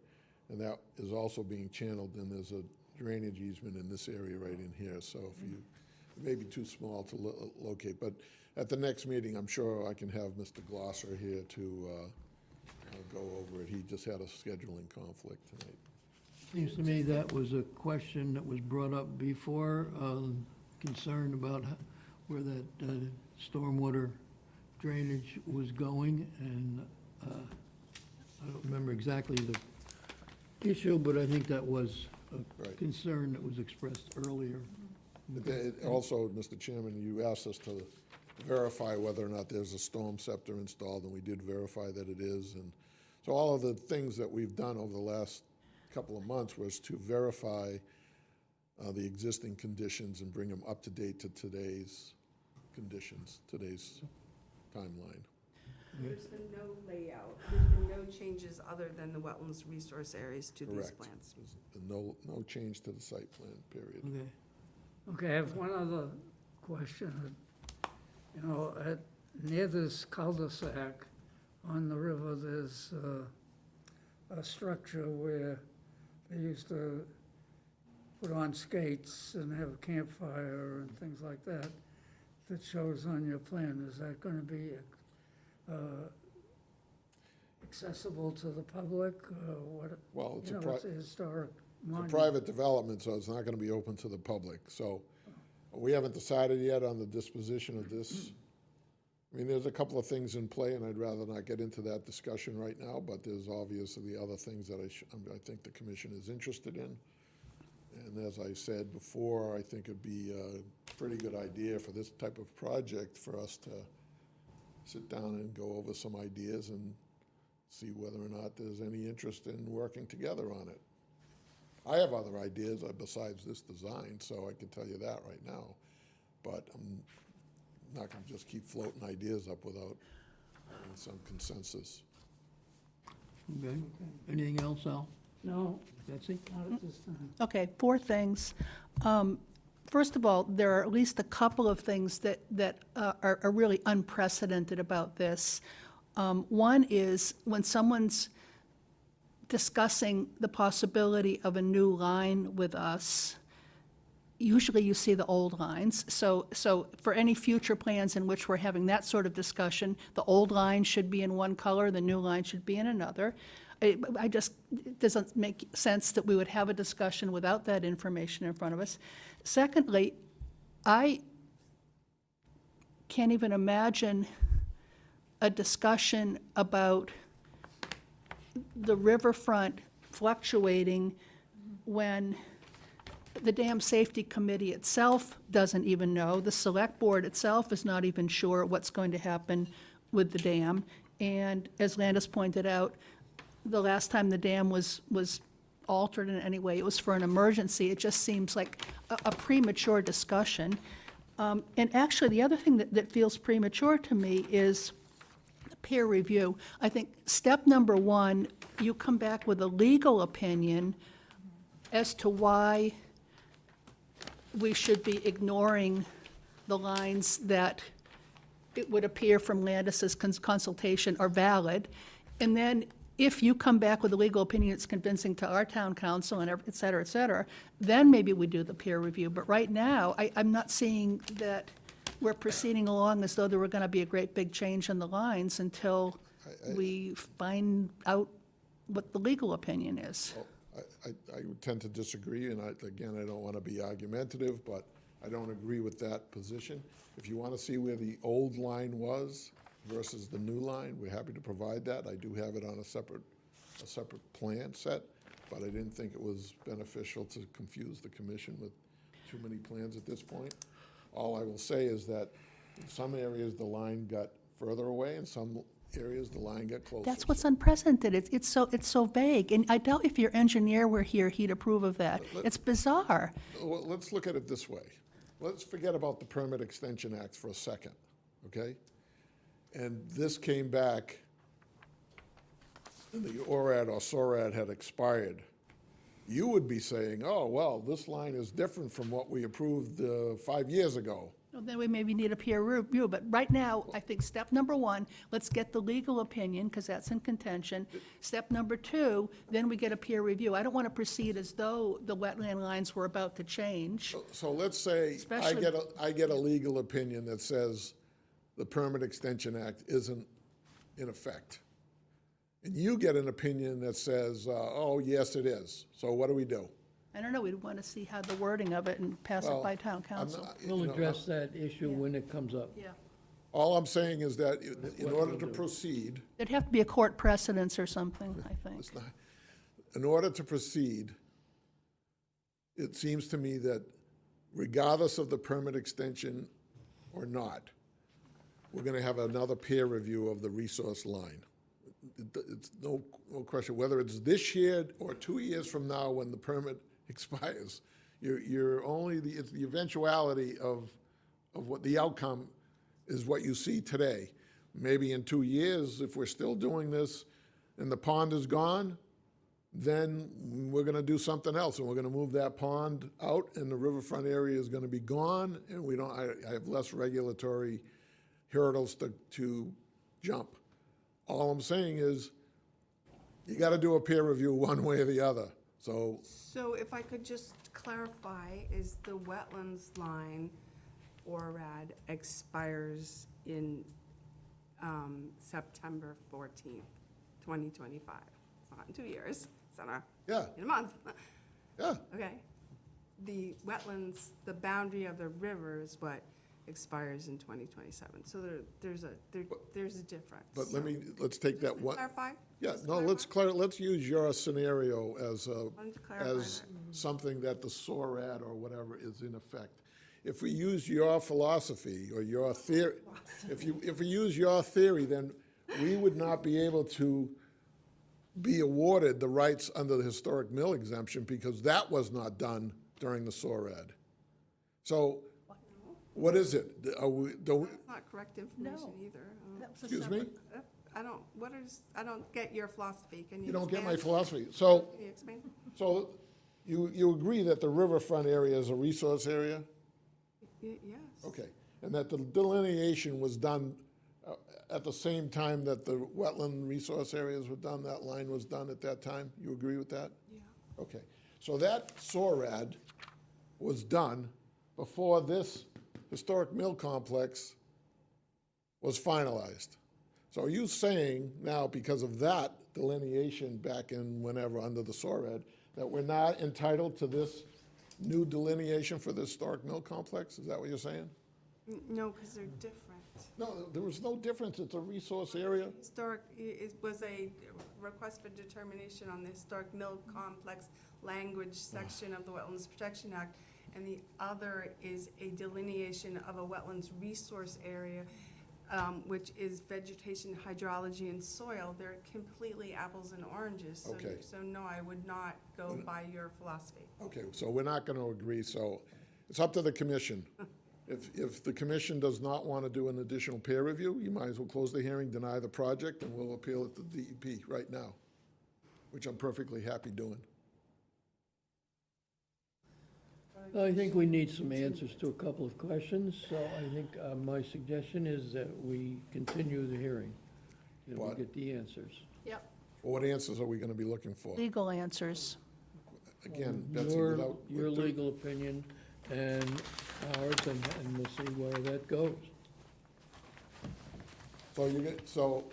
and that is also being channeled, and there's a drainage easement in this area right in here. So if you, it may be too small to locate, but at the next meeting, I'm sure I can have Mr. Glosser here to go over it. He just had a scheduling conflict tonight. Seems to me that was a question that was brought up before, concern about where that stormwater drainage was going, and I don't remember exactly the issue, but I think that was a Right. concern that was expressed earlier. Also, Mr. Chairman, you asked us to verify whether or not there's a storm scepter installed, and we did verify that it is. And so all of the things that we've done over the last couple of months was to verify the existing conditions and bring them up to date to today's conditions, today's timeline. There's been no layout, there's been no changes other than the wetlands resource areas to these Correct. plans. There's been no change to the site plan, period. Okay. Okay, I have one other question. You know, near this cul-de-sac on the river, there's a structure where they used to put on skates and have a campfire and things like that, that shows on your plan. Is that going to be accessible to the public? What? Well, it's You a know, it's a historic It's a monument. private development, so it's not gonna be open to the public, so we haven't decided yet on the disposition of this. I mean, there's a couple of things in play, and I'd rather not get into that discussion right now, but there's obviously other things that I think the commission is interested in. And as I said before, I think it'd be a pretty good idea for this type of project for us to sit down and go over some ideas and see whether or not there's any interest in working together on it. I have other ideas besides this design, so I can tell you that right now. But I'm not gonna just keep floating ideas up without having some consensus. Okay. Anything else, Al? No, Betsy? not at this time. Okay, 4 things. First of all, there are at least a couple of things that are really unprecedented about this. One is when someone's discussing the possibility of a new line with us, usually you see the old lines. So for any future plans in which we're having that sort of discussion, the old line should be in one color, the new line should be in another. It doesn't make sense that we would have a discussion without that information in front of us. Secondly, I can't even imagine a discussion about the riverfront fluctuating when the Dam Safety Committee itself doesn't even know. The Select Board itself is not even sure what's going to happen with the dam. And as Landis pointed out, the last time the dam was altered in any way, it was for an emergency. It just seems like a premature discussion. And actually, the other thing that feels premature to me is peer review. I think step number 1, you come back with a legal opinion as to why we should be ignoring the lines that it would appear from Landis's consultation are valid. And then if you come back with a legal opinion that's convincing to our town council and et cetera, then maybe we do the peer review. But right now, I'm not seeing that we're proceeding along as though there were going to be a great big change in the lines until we find out what the legal opinion is. I would tend to disagree, and again, I don't want to be argumentative, but I don't agree with that position. If you want to see where the old line was versus the new line, we're happy to provide that. I do have it on a separate plan set, but I didn't think it was beneficial to confuse the commission with too many plans at this point. All I will say is that in some areas, the line got further away, and some areas, the line got closer. That's what's unprecedented. It's so vague. And I doubt if your engineer were here, he'd approve of that. It's bizarre. Well, let's look at it this way. Let's forget about the Permit Extension Act for a second, okay? And this came back, and the ORAD or SORAD had expired. You would be saying, oh, well, this line is different from what we approved 5 years ago. Well, then we maybe need a peer review. But right now, I think step number 1, let's get the legal opinion, because that's in contention. Step number 2, then we get a peer review. I don't want to proceed as though the wetland lines were about to change. So let's say Especially- I get a legal opinion that says the Permit Extension Act isn't in effect. And you get an opinion that says, oh, yes, it is. So what do we do? I don't know, we'd want to see how the wording of it and pass it Well, by town I'm council. not- We'll you know, address that issue when it comes up. Yeah. All I'm saying is that in What order we'll to do. proceed, There'd have to be a court precedence or something, I think. it's not, in order to proceed, it seems to me that regardless of the permit extension or not, we're gonna have another peer review of the resource line. it's no question, whether it's this year or 2 years from now when the permit expires, you're only, it's the eventuality of what the outcome is what you see today. Maybe in 2 years, if we're still doing this and the pond is gone, then we're gonna do something else, and we're gonna move that pond out, and the riverfront area is gonna be gone, and we don't, I have less regulatory hurdles to jump. All I'm saying is, you gotta do a peer review one way or the other, so, So if I could just clarify, is the wetlands line, ORAD, expires in September 14th, 2025? It's not in 2 years, it's yeah, in a month. yeah. Okay. The wetlands, the boundary of the river is what expires in 2027. So there's a difference. But let's take that one, Clarify? yeah, Just no, let's use your scenario as Wanted to clarify as that. something that the SORAD or whatever is in effect. If we use your philosophy or your theory, if we use your theory, then we would not be able to be awarded the rights under the historic mill exemption because that was not done during the SORAD. So, what is it? That's not correct information either. That was a Excuse me? separate- I don't get your philosophy. Can you You don't get my expand? philosophy. So, Can you explain? so you agree that the riverfront area is a resource area? Yes. Okay, and that the delineation was done at the same time that the wetland resource areas were done, that line was done at that time? You agree with that? Yeah. Okay, so that SORAD was done before this historic mill complex was finalized. So are you saying now, because of that delineation back in whenever under the SORAD, that we're not entitled to this new delineation for the historic mill complex? Is that what you're saying? No, because they're different. No, there was no difference. It's a resource area. Historic, it was a request for determination on the historic mill complex language section of the Wetlands Protection Act, and the other is a delineation of a wetlands resource area, which is vegetation, hydrology, and soil. They're completely apples and oranges. So- Okay. So no, I would not go by your philosophy. Okay, so we're not going to agree, so it's up to the commission. If the commission does not want to do an additional peer review, you might as well close the hearing, deny the project, and we'll appeal it to DEP right now, which I'm perfectly happy doing. I think we need some answers to a couple of questions, so I think my suggestion is that we continue the hearing and we What? get the answers. Yep, Well, what answers are we going to be looking for? legal answers. Again, Betsy, Your without. legal opinion and ours, and we'll see where that goes. So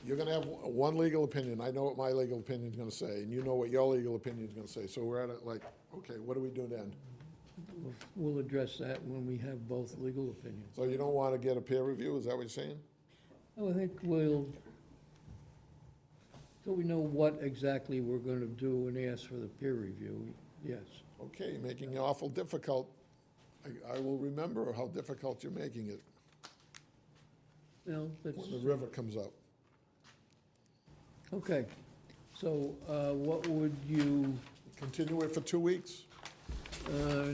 you're going to have one legal opinion. I know what my legal opinion is going to say, and you know what your legal opinion is going to say. So we're at it like, okay, what do we do then? We'll address that when we have both legal opinions. So you don't want to get a peer review, is that what you're saying? I think so we know what exactly we're going to do and ask for the peer review, yes. Okay, you're making it awful difficult. I will remember how difficult you're making it Well, that's, when the river comes up. okay. So what would you, Continue it for 2 weeks?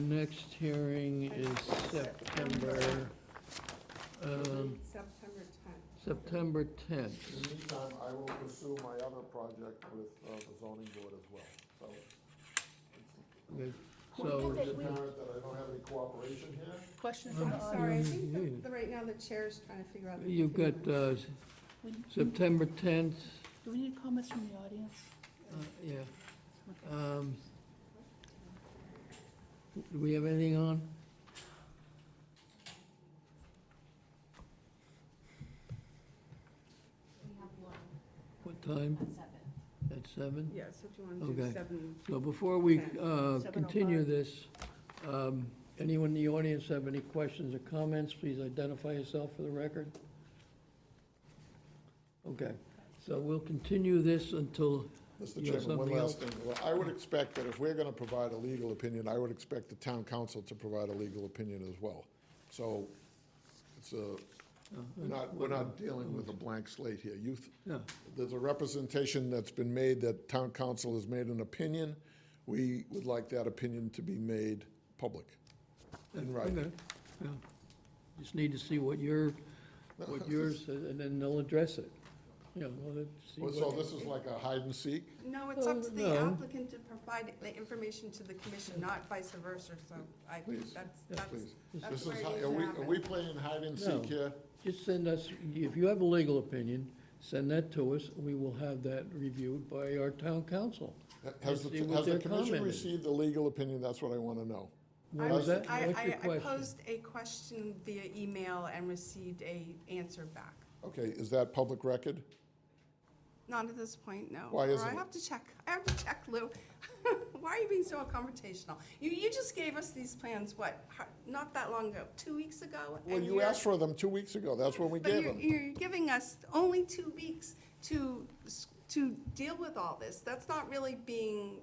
next hearing is September, September 10th. September 10th. In the meantime, I will pursue my other project with the zoning board as well. So Okay, it's So, apparent that I don't have any cooperation here. Question from the Sorry, I audience. think that right now the chair's trying to figure out. the you've got September 10th, Do we need comments from the audience? yeah. Do we have anything on? What time? At 7? Yes, if you want to do Okay. 7. So before we 7:05. continue this, anyone in the audience have any questions or comments, please identify yourself for the record. Okay, so we'll continue this until Mr. you have Chairman, one something last else. thing. Well, I would expect that if we're going to provide a legal opinion, I would expect the town council to provide a legal opinion as well. So it's We're not dealing with a blank slate here. Yeah, There's a representation that's been made that town council has made an opinion. We would like that opinion to be made public in writing. okay, yeah. Just need to see what yours says, and then they'll address it. You know, let's see Well, So what, this is like a hide and seek? No, it's up to the no. applicant to provide the information to the commission, not vice versa, so I think Please. that's, please. that's This where is, it hi- needs are to we, happen. are we playing hide and No. seek here? just send us, if you have a legal opinion, send that to us. We will have that reviewed by our town council. Has see the, what has the their commission comment is. received the legal opinion? That's what I want to know. What was that? I What's your I question? posed a question via email and received a answer back. Okay, is that public record? Not at this point, no. Why Or isn't I it? have to check, Lou. Why are you being so confrontational? You just gave us these plans, what, not that long ago, 2 weeks ago? Well, and you you're- asked for them 2 weeks ago. That's when we But gave you're, them. you're giving us only 2 weeks to deal with all this. That's not really being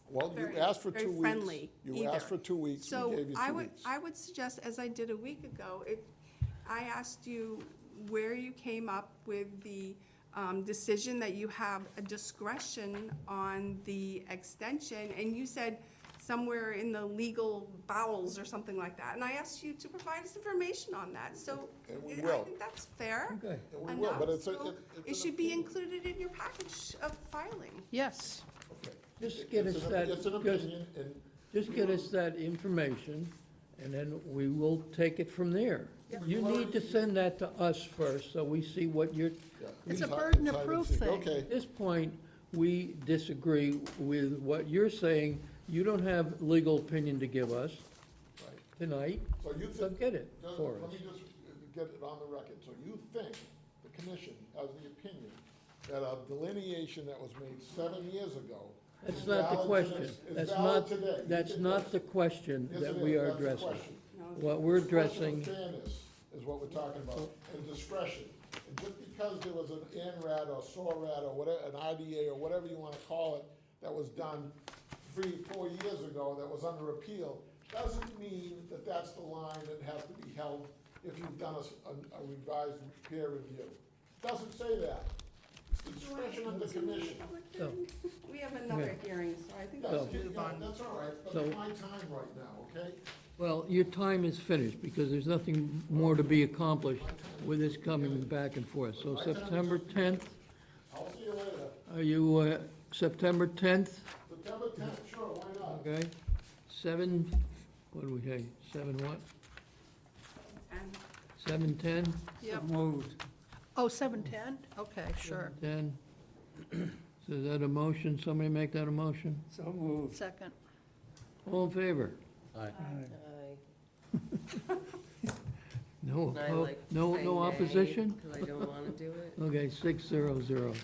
Well, you very- asked for very 2 weeks. friendly You asked either. for 2 weeks. We So gave you 2 weeks. I would suggest, as I did a week ago, if I asked you where you came up with the decision that you have a discretion on the extension, and you said somewhere in the legal bowels or something like that. And I asked you to provide us information on that, so And we I will. think that's fair. Okay. And we will, but enough. it's So it's it an should be opinion. included in your package of filing. Yes. Okay. Just get It's us an- that, It's an just, opinion, and just get us that information, and then we will take it from there. You need to send that to us first, so we see what you're, yeah, It's a hi- burden of hide and proof seek. thing. Okay, at this point, we disagree with what you're saying. You don't have legal opinion to give us right. tonight, So you so think, get it for let us. me just get it on the record. So you think the commission has the opinion that a delineation that was made 7 years ago That's is not the valid question. today- is That's valid not, today? You that's think not the question Yes, that it we is. are That's the addressing. question. What we're The question of addressing, fairness is what we're talking about, and discretion. And just because there was an ANRAD or SORAD or whatever, an IDA or whatever you wanna call it, that was done 3-4 years ago that was under appeal, doesn't mean that that's the line that has to be held if you've done a revised peer review. Doesn't say that. It's the discretion of the commission. so, We have another Yeah. hearing, so I think we So- should move on. That's all right, but So- it's my time right now, okay? well, your time is finished, because there's nothing more to be accomplished with this coming back and forth. So September 10th, I'll see you later. are you, September 10th, September 10th, sure, why not? okay? 7, what do we say, 7 what? And 7:10? Yep. Moved. Oh, 7:10? Okay, sure. 10. So is that a motion? Somebody make that a motion? So moved. Second. All in favor? Aye. No, I oppo- like no, saying no nay, opposition? Because I don't want to do it. Okay, 600.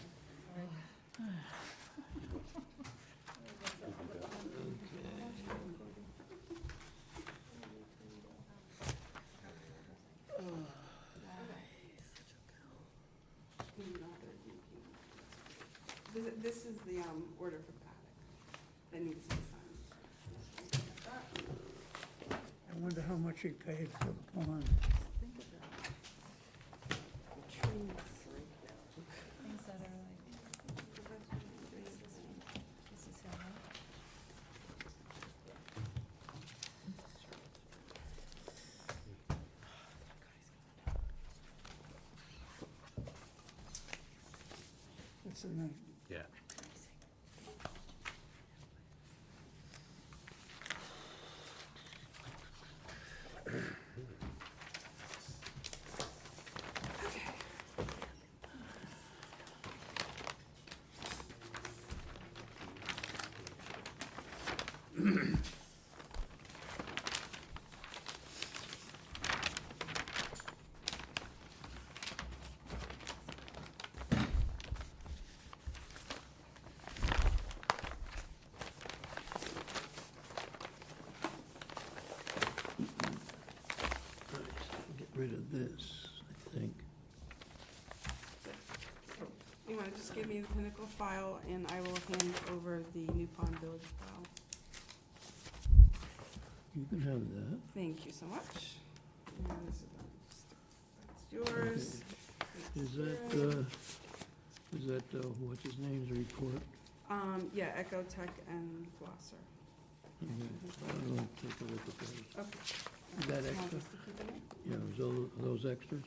this is the order for Paddock that needs to be signed. I wonder how much he paid for the pond. Things that are like, this is how, right? It's in the Yeah. Get rid of this, I think. You want to just give me the Pinnacle file, and I will hand over the New Pond Village file. You can have that. Thank you so much. And this is- that's yours. Is that, what's his name's report? Yeah, Ecotech and Glosser. I'll take a look at those. Okay. Is that Want extra? us to keep it in? Yeah, is those extras?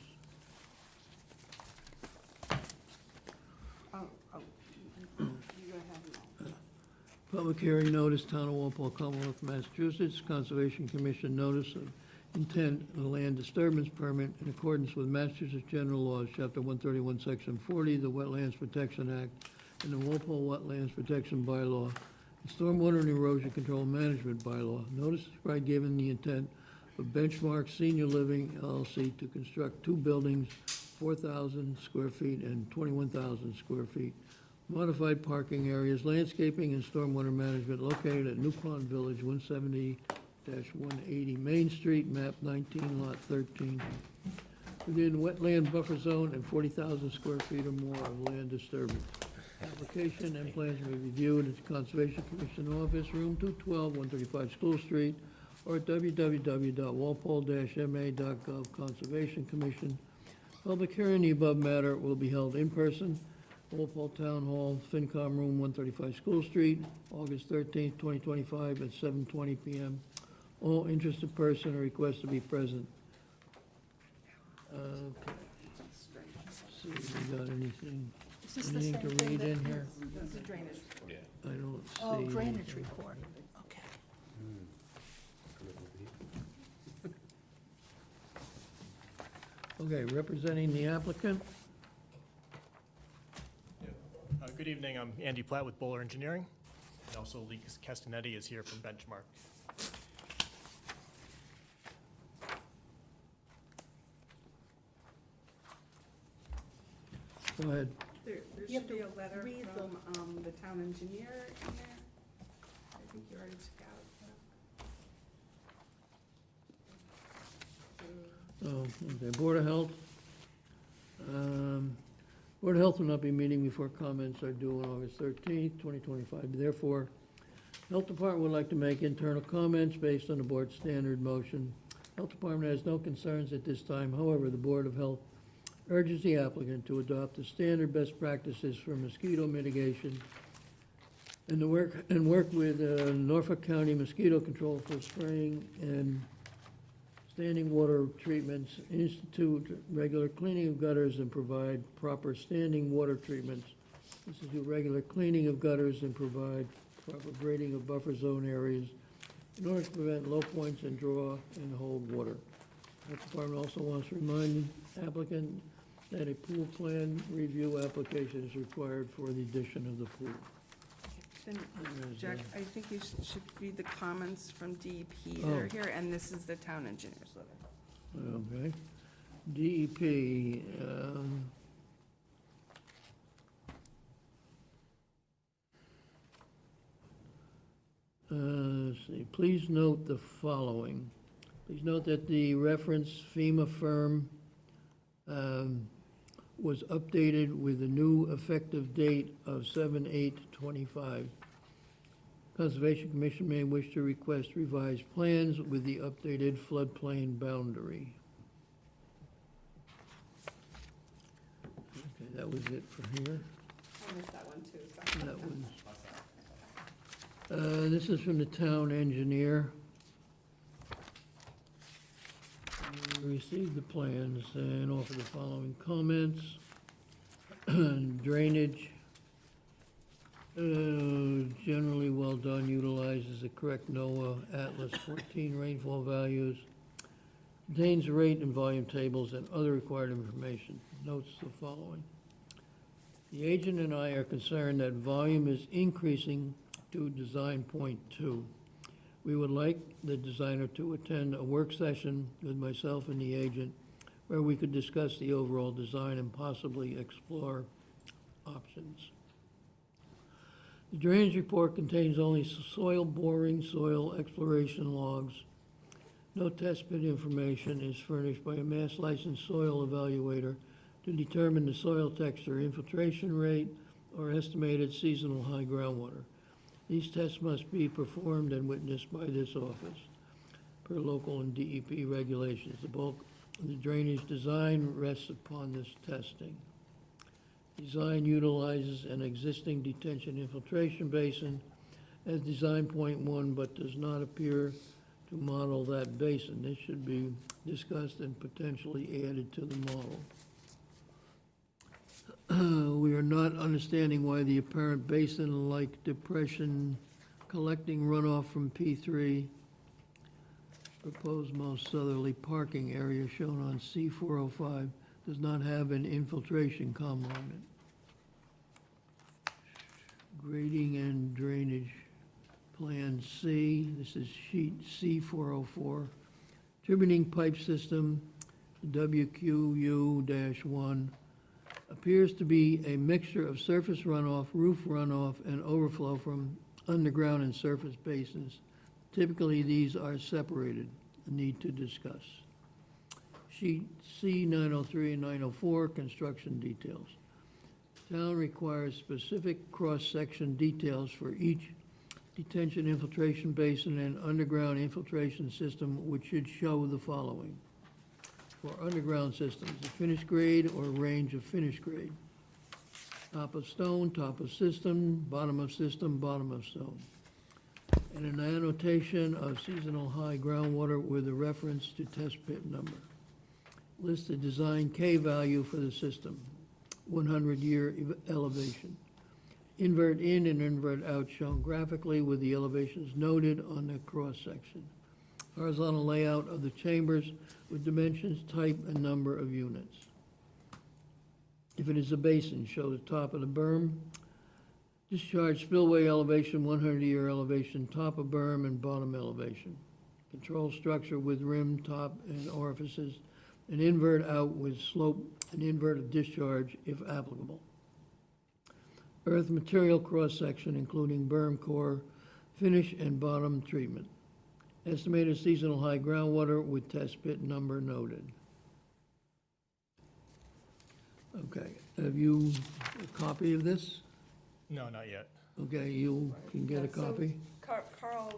Oh, you go ahead and Public hearing notice, Town of Walpole, Commonwealth, Massachusetts, Conservation Commission notice of intent of a land disturbance permit in accordance with Massachusetts General Laws, Chapter 131, Section 40, the Wetlands Protection Act, and the Walpole Wetlands Protection Bylaw, the Stormwater and Erosion Control Management Bylaw. Notice is provided given the intent of Benchmark Senior Living LLC to construct two buildings, 4,000 square feet and 21,000 square feet, modified parking areas, landscaping and stormwater management located at New Pond Village, 170-180 Main Street, map 19, lot 13, within wetland buffer zone and 40,000 square feet or more of land disturbance. Application and plans may be reviewed at the Conservation Commission Office, room 212, 135 School Street, or at www.walpole-ma.gov, Conservation Commission. Public hearing on the above matter will be held in person, Walpole Town Hall, FinCom Room 135 School Street, August 13th, 2025, at 7:20 PM. All interested persons are requested to be present. Okay. See if we got anything, Is this the anything same to thing read that- in here? The drainage. Yeah. I don't see. Oh, drainage anything. report, okay. Okay, representing the applicant. Good evening, I'm Andy Platt with Bowler Engineering, and also Lee Castanetti is here from Benchmark. Go ahead. There You have should be to a letter read from the town engineer in there. I think you already took out. Oh, okay, Board of Health. Board of Health will not be meeting before comments are due on August 13th, 2025. Therefore, Health Department would like to make internal comments based on the board's standard motion. Health Department has no concerns at this time. However, the Board of Health urges the applicant to adopt the standard best practices for mosquito mitigation and to work with Norfolk County Mosquito Control for spraying and standing water treatments, institute regular cleaning of gutters and provide proper standing water treatments. This is do regular cleaning of gutters and provide proper grading of buffer zone areas in order to prevent low points and draw and hold water. The department also wants to remind the applicant that a pool plan review application is required for the addition of the pool. Then, There's, Jack, I think you should read the comments from DEP that are here, and this is the town engineer's letter. Okay. DEP, let's see, please note the following. Please note that the reference FEMA firm was updated with a new effective date of 7/8/25. Conservation Commission may wish to request revised plans with the updated floodplain boundary. Okay, that was it for here. I missed that one too, sorry. That was, this is from the town engineer. We received the plans and offer the following comments. Drainage, generally well done, utilizes the correct NOAA Atlas 14 rainfall values, contains rate and volume tables and other required information. Notes the following. The agent and I are concerned that volume is increasing to design point 2. We would like the designer to attend a work session with myself and the agent where we could discuss the overall design and possibly explore options. The drainage report contains only soil boring, soil exploration logs. No test pit information is furnished by a Mass licensed soil evaluator to determine the soil texture, infiltration rate, or estimated seasonal high groundwater. These tests must be performed and witnessed by this office per local and DEP regulations. The bulk The drainage design rests upon this testing. Design utilizes an existing detention infiltration basin as design point 1, but does not appear to model that basin. This should be discussed and potentially added to the model. We are not understanding why the apparent basin-like depression collecting runoff from P3, proposed most southerly parking area shown on C405, does not have an infiltration component. Grading and drainage plan C, this is sheet C404. Tributing pipe system, WQU-1, appears to be a mixture of surface runoff, roof runoff, and overflow from underground and surface basins. Typically, these are separated. Need to discuss. Sheet C903 and 904, construction details. Town requires specific cross-section details for each detention infiltration basin and underground infiltration system, which should show the following. For underground systems, the finish grade or range of finish grade. Top of stone, top of system, bottom of system, bottom of stone. And an annotation of seasonal high groundwater with a reference to test pit number. List the design K value for the system, 100-year elevation. Invert in and invert out shown graphically with the elevations noted on the cross-section. Horizontal layout of the chambers with dimensions, type, and number of units. If it is a basin, show the top of the berm. Discharge spillway elevation, 100-year elevation, top of berm and bottom elevation. Control structure with rim, top, and orifices. And invert out with slope and invert of discharge if applicable. Earth material cross-section, including berm core, finish, and bottom treatment. Estimated seasonal high groundwater with test pit number noted. Okay, have you a copy of this? No, not yet. Okay, you can get a So copy? Carl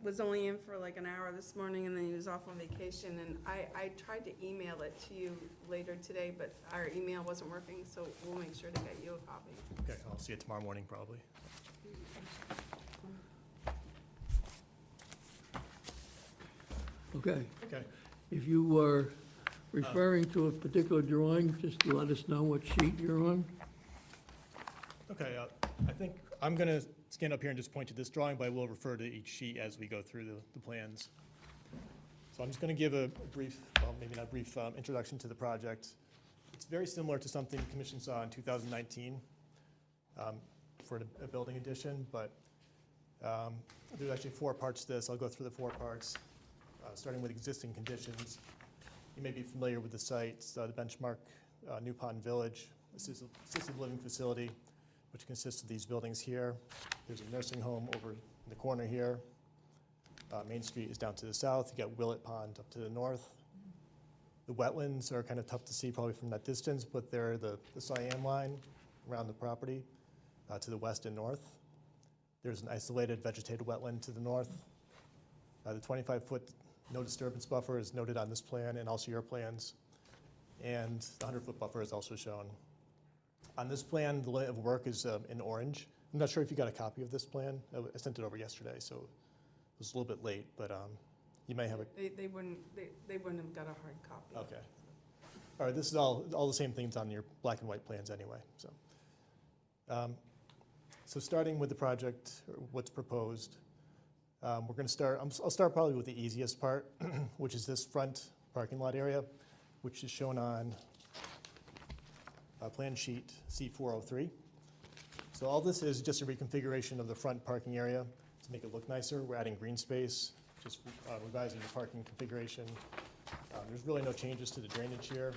was only in for like an hour this morning, and then he was off on vacation, and I tried to email it to you later today, but our email wasn't working, so we'll make sure to get you a copy. Okay, I'll see it tomorrow morning, probably. Okay, Okay. if you were referring to a particular drawing, just let us know what sheet you're on. Okay, I think I'm going to stand up here and just point to this drawing, but I will refer to each sheet as we go through the plans. So I'm just going to give a brief, well, maybe not brief, introduction to the project. It's very similar to something the Commission saw in 2019 for a building addition, but there's actually 4 parts to this. I'll go through the 4 parts, starting with existing conditions. You may be familiar with the sites, the Benchmark New Pond Village, assisted living facility, which consists of these buildings here. There's a nursing home over in the corner here. Main Street is down to the south. You got Willett Pond up to the north. The wetlands are kind of tough to see probably from that distance, but they're the cyan line around the property to the west and north. There's an isolated vegetated wetland to the north. The 25-foot no disturbance buffer is noted on this plan and also your plans. And the 100-foot buffer is also shown. On this plan, the limit of work is in orange. I'm not sure if you got a copy of this plan. I sent it over yesterday, so it was a little bit late, but you may have a... They wouldn't have got a hard copy. Okay. All right, this is all the same things on your black and white plans anyway, so. So starting with the project, or what's proposed, we're going to start, I'll start probably with the easiest part, which is this front parking lot area, which is shown on plan sheet C403. So all this is just a reconfiguration of the front parking area to make it look nicer. We're adding green space, just revising the parking configuration. There's really no changes to the drainage here.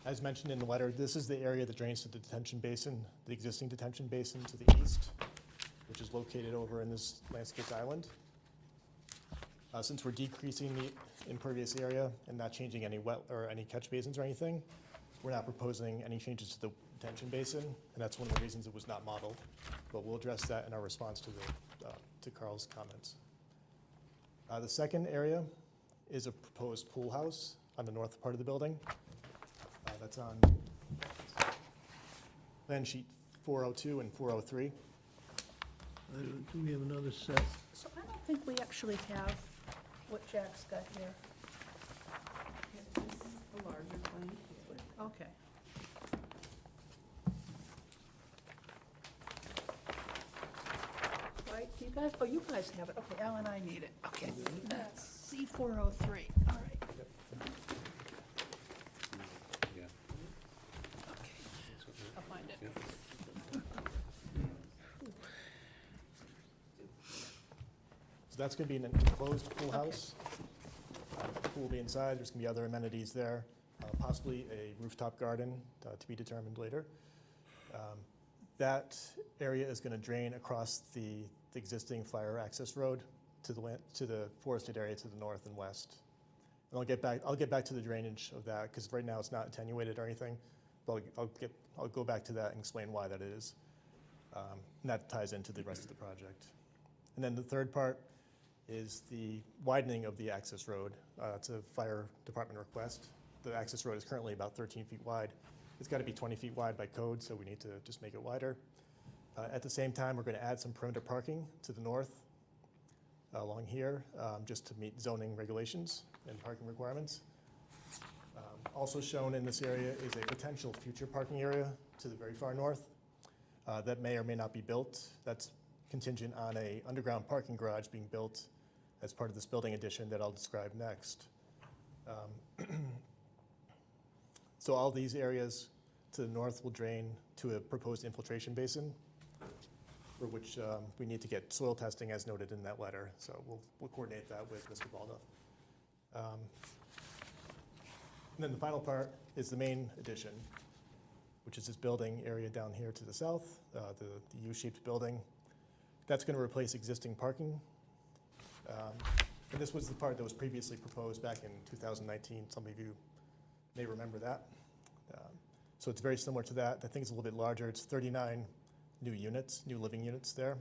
As mentioned in the letter, this is the area that drains to the detention basin, the existing detention basin to the east, which is located over in this landscaped island. Since we're decreasing the impervious area and not changing any any catch basins or anything, we're not proposing any changes to the detention basin, and that's one of the reasons it was not modeled. But we'll address that in our response to Carl's comments. The second area is a proposed pool house. on the north part of the building. That's on plan sheet 402 and 403. Do we have another set? So I don't think we actually have what Jack's got here. This is the larger plan here. Okay. Right, do you guys, oh, you guys have it, okay, Al and I need it, okay. That's C403, all right, Yeah. okay, I'll find it. So that's going to be an enclosed pool house. The pool will be inside, there's going to be other amenities there, possibly a rooftop garden to be determined later. That area is going to drain across the existing fire access road to the forested area to the north and west. And I'll get back to the drainage of that, because right now it's not attenuated or anything, but I'll go back to that and explain why that is. And that ties into the rest of the project. And then the third part is the widening of the access road. It's a fire department request. The access road is currently about 13 feet wide. It's got to be 20 feet wide by code, so we need to just make it wider. At the same time, we're going to add some perimeter parking to the north along here, just to meet zoning regulations and parking requirements. Also shown in this area is a potential future parking area to the very far north that may or may not be built. That's contingent on a underground parking garage being built as part of this building addition that I'll describe next. So all these areas to the north will drain to a proposed infiltration basin, for which we need to get soil testing as noted in that letter. So we'll coordinate that with Mr. Baldo. And then the final part is the main addition, which is this building area down here to the south, the U-shaped building. That's going to replace existing parking. And this was the part that was previously proposed back in 2019. Some of you may remember that. So it's very similar to that. I think it's a little bit larger. It's 39 new units, new living units there.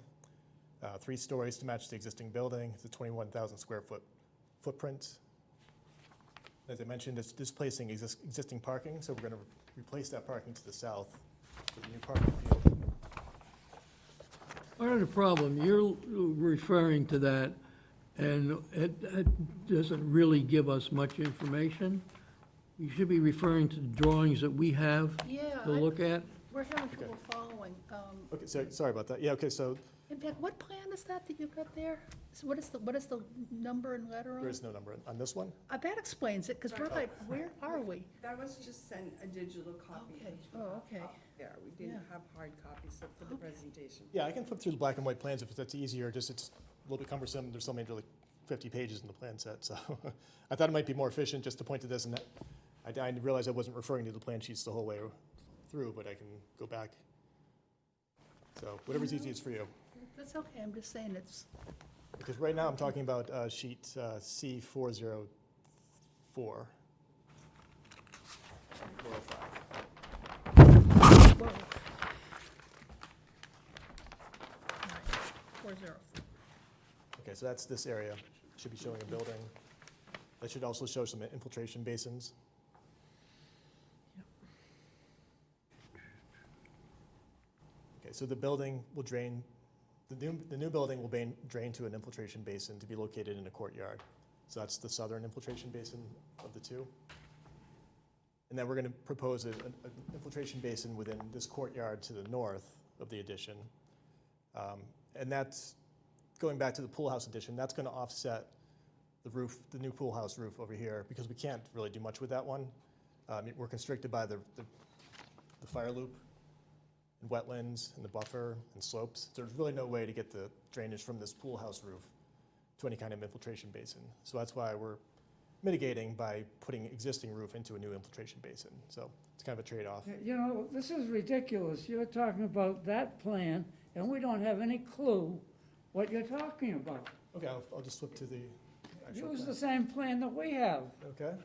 3 stories to match the existing building. It's a 21,000 square foot footprint. As I mentioned, it's displacing existing parking, so we're going to replace that parking to the south with a new parking field. Part of the problem, you're referring to that, and it doesn't really give us much information. You should be referring to the drawings that we have Yeah, to look at. we're having trouble following. Okay, sorry about that. Yeah, okay, so In fact, what plan is that you've got there? So what is the number and letter on? there is no number on this one. That explains it, because we're like, where are we? That was just sent a digital copy. Okay, which we oh, have okay. up There, we didn't Yeah. have hard copies for the presentation. Yeah, I can flip through the black and white plans if that's easier, just it's a little bit cumbersome. There's so many, like 50 pages in the plan set, so I thought it might be more efficient just to point to this, and I realized I wasn't referring to the plan sheets the whole way through, but I can go back. So whatever's easiest for you. That's okay, I'm just saying it's, Because right now I'm talking about sheet C404. 405. whoa. All right, 404. Okay, so that's this area. Should be showing a building. That should also show some infiltration basins. Okay, so the building will drain, the new building will drain to an infiltration basin to be located in a courtyard. So that's the southern infiltration basin of the two. And then we're going to propose an infiltration basin within this courtyard to the north of the addition. And that's, going back to the pool house addition, that's going to offset the roof, the new pool house roof over here, because we can't really do much with that one. We're constricted by the fire loop, and wetlands, and the buffer, and slopes. There's really no way to get the drainage from this pool house roof to any kind of infiltration basin. So that's why we're mitigating by putting existing roof into a new infiltration basin. So it's kind of a trade-off. You know, this is ridiculous. You're talking about that plan, and we don't have any clue what you're talking about. Okay, I'll just flip to the actual Use plan. the same plan that we have. Okay.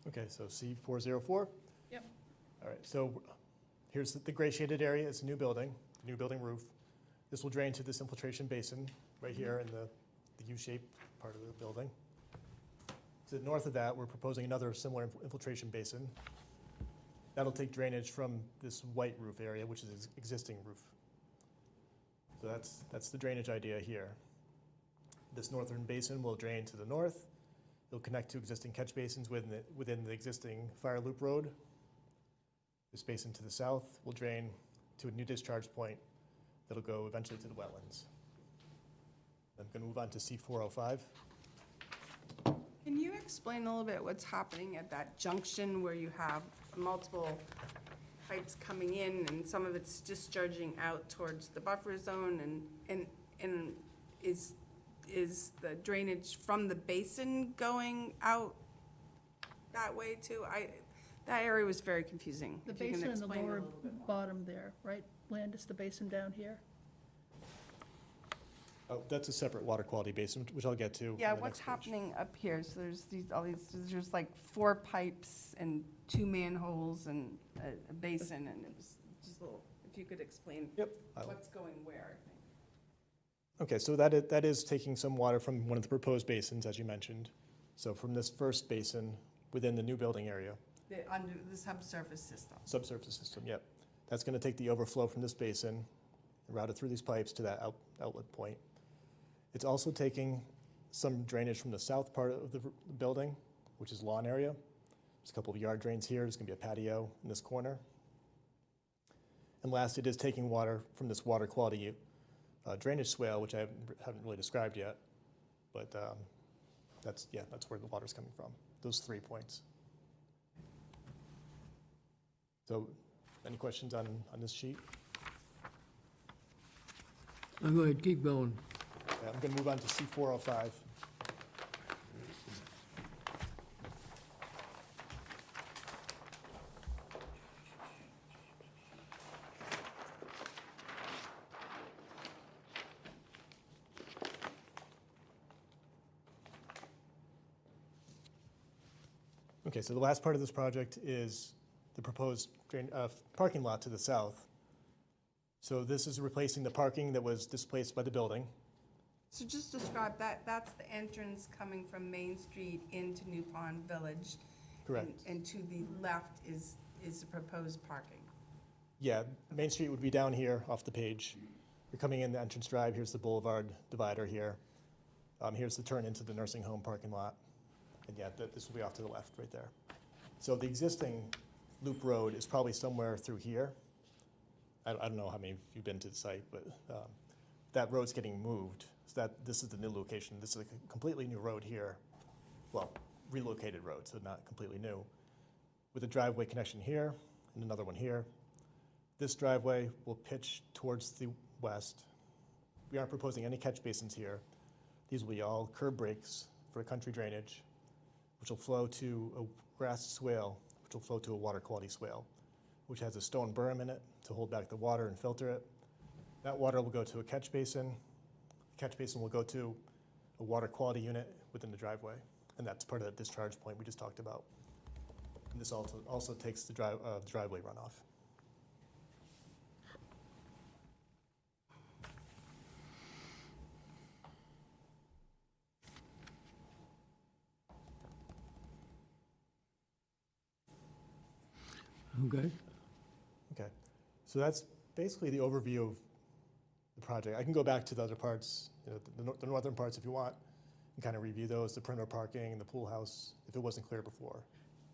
Okay, so C404? Yep. All right, so here's the gray shaded area, it's a new building roof. This will drain to this infiltration basin right here in the U-shaped part of the building. To the north of that, we're proposing another similar infiltration basin. That'll take drainage from this white roof area, which is its existing roof. So that's the drainage idea here. This northern basin will drain to the north. It'll connect to existing catch basins within the existing fire loop road. This basin to the south will drain to a new discharge point that'll go eventually to the wetlands. I'm going to move on to C405. Can you explain a little bit what's happening at that junction where you have multiple pipes coming in and some of it's discharging out towards the buffer zone and is the drainage from the basin going out that way too? That area was very confusing. The If you can basin in the explain a lower little bit. bottom there, right? Landis, the basin down here? Oh, that's a separate water quality basin, which I'll get to. Yeah, on the what's next page. happening up here? So there's like 4 pipes and 2 manholes and a basin, and it was just a little, if you could explain Yep. I'll- what's going where, I think. Okay, so that is taking some water from one of the proposed basins, as you mentioned. So from this first basin within the new building area, Under the subsurface system. subsurface system, yep. That's going to take the overflow from this basin and route it through these pipes to that outlet point. It's also taking some drainage from the south part of the building, which is lawn area. There's a couple of yard drains here. There's going to be a patio in this corner. And last, it is taking water from this water quality drainage swale, which I haven't really described yet. But that's where the water's coming from, those 3 points. So any questions on this sheet? I'm going to keep going. Yeah, I'm going to move on to C405. Okay, so the last part of this project is the proposed parking lot to the south. So this is replacing the parking that was displaced by the building. So just describe that, that's the entrance coming from Main Street into New Pond Village. Correct. And to the left is the proposed parking. Yeah, Main Street would be down here off the page. You're coming in the entrance drive, here's the boulevard divider here. Here's the turn into the nursing home parking lot. And yeah, this will be off to the left right there. So the existing loop road is probably somewhere through here. I don't know how many of you have been to the site, but that road's getting moved. So this is the new location. This is a completely new road here. Well, relocated road, so not completely new. With a driveway connection here and another one here. This driveway will pitch towards the west. We aren't proposing any catch basins here. These will be all curb breaks for country drainage, which will flow to a grass swale, which will flow to a water quality swale, which has a stone berm in it to hold back the water and filter it. That water will go to a catch basin. The catch basin will go to a water quality unit within the driveway, and that's part of that discharge point we just talked about. And this also takes the driveway runoff. Okay? Okay, so that's basically the overview of the project. I can go back to the other parts, the northern parts if you want, and kind of review those, the perimeter parking and the pool house, if it wasn't clear before.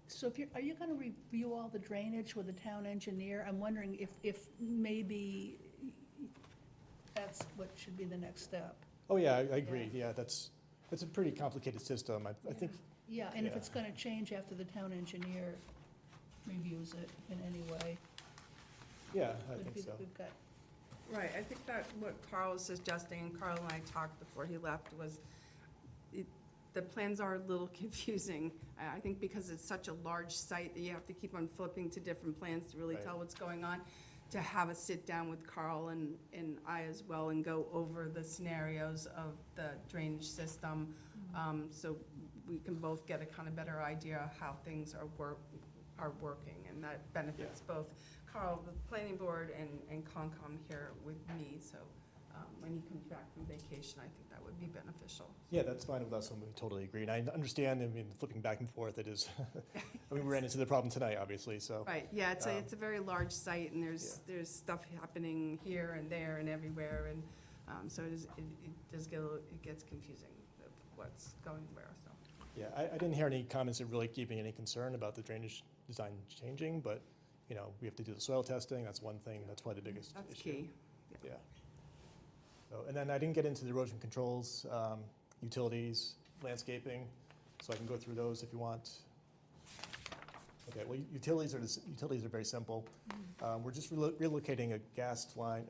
So are you gonna review all the drainage with the town engineer? I'm wondering if maybe that's what should be the next step. Oh, yeah, I agree, yeah, that's a pretty complicated system, I think, Yeah, and if Yeah. it's gonna change after the town engineer reviews it in any way. yeah, I think so. We've got, Right, I think that what Carl was suggesting, and Carl and I talked before he left, was the plans are a little confusing. I think because it's such a large site that you have to keep on flipping to different plans to really Right. tell what's going on. To have a sit down with Carl and I as well and go over the scenarios of the drainage system. So we can both get a kind of better idea of how things are working, and that benefits both Carl, the planning board, and Concom here with me, so when he comes back from vacation, I think that would be beneficial. Yeah, that's fine with us, and we totally agree. And I understand, I mean, flipping back and forth, it is, I mean, we ran into the problem tonight, obviously, so. Right, yeah, it's a very large site, and there's stuff happening here and there and everywhere, and so it does get it gets confusing of what's going where, so. Yeah, I didn't hear any comments that really gave me any concern about the drainage design changing, but, you know, we have to do the soil testing, that's one thing, that's probably the biggest issue. That's key. Yeah. So, and then I didn't get into the erosion controls, utilities, landscaping, so I can go through those if you want. Okay, well, utilities are very simple. We're just relocating a gas line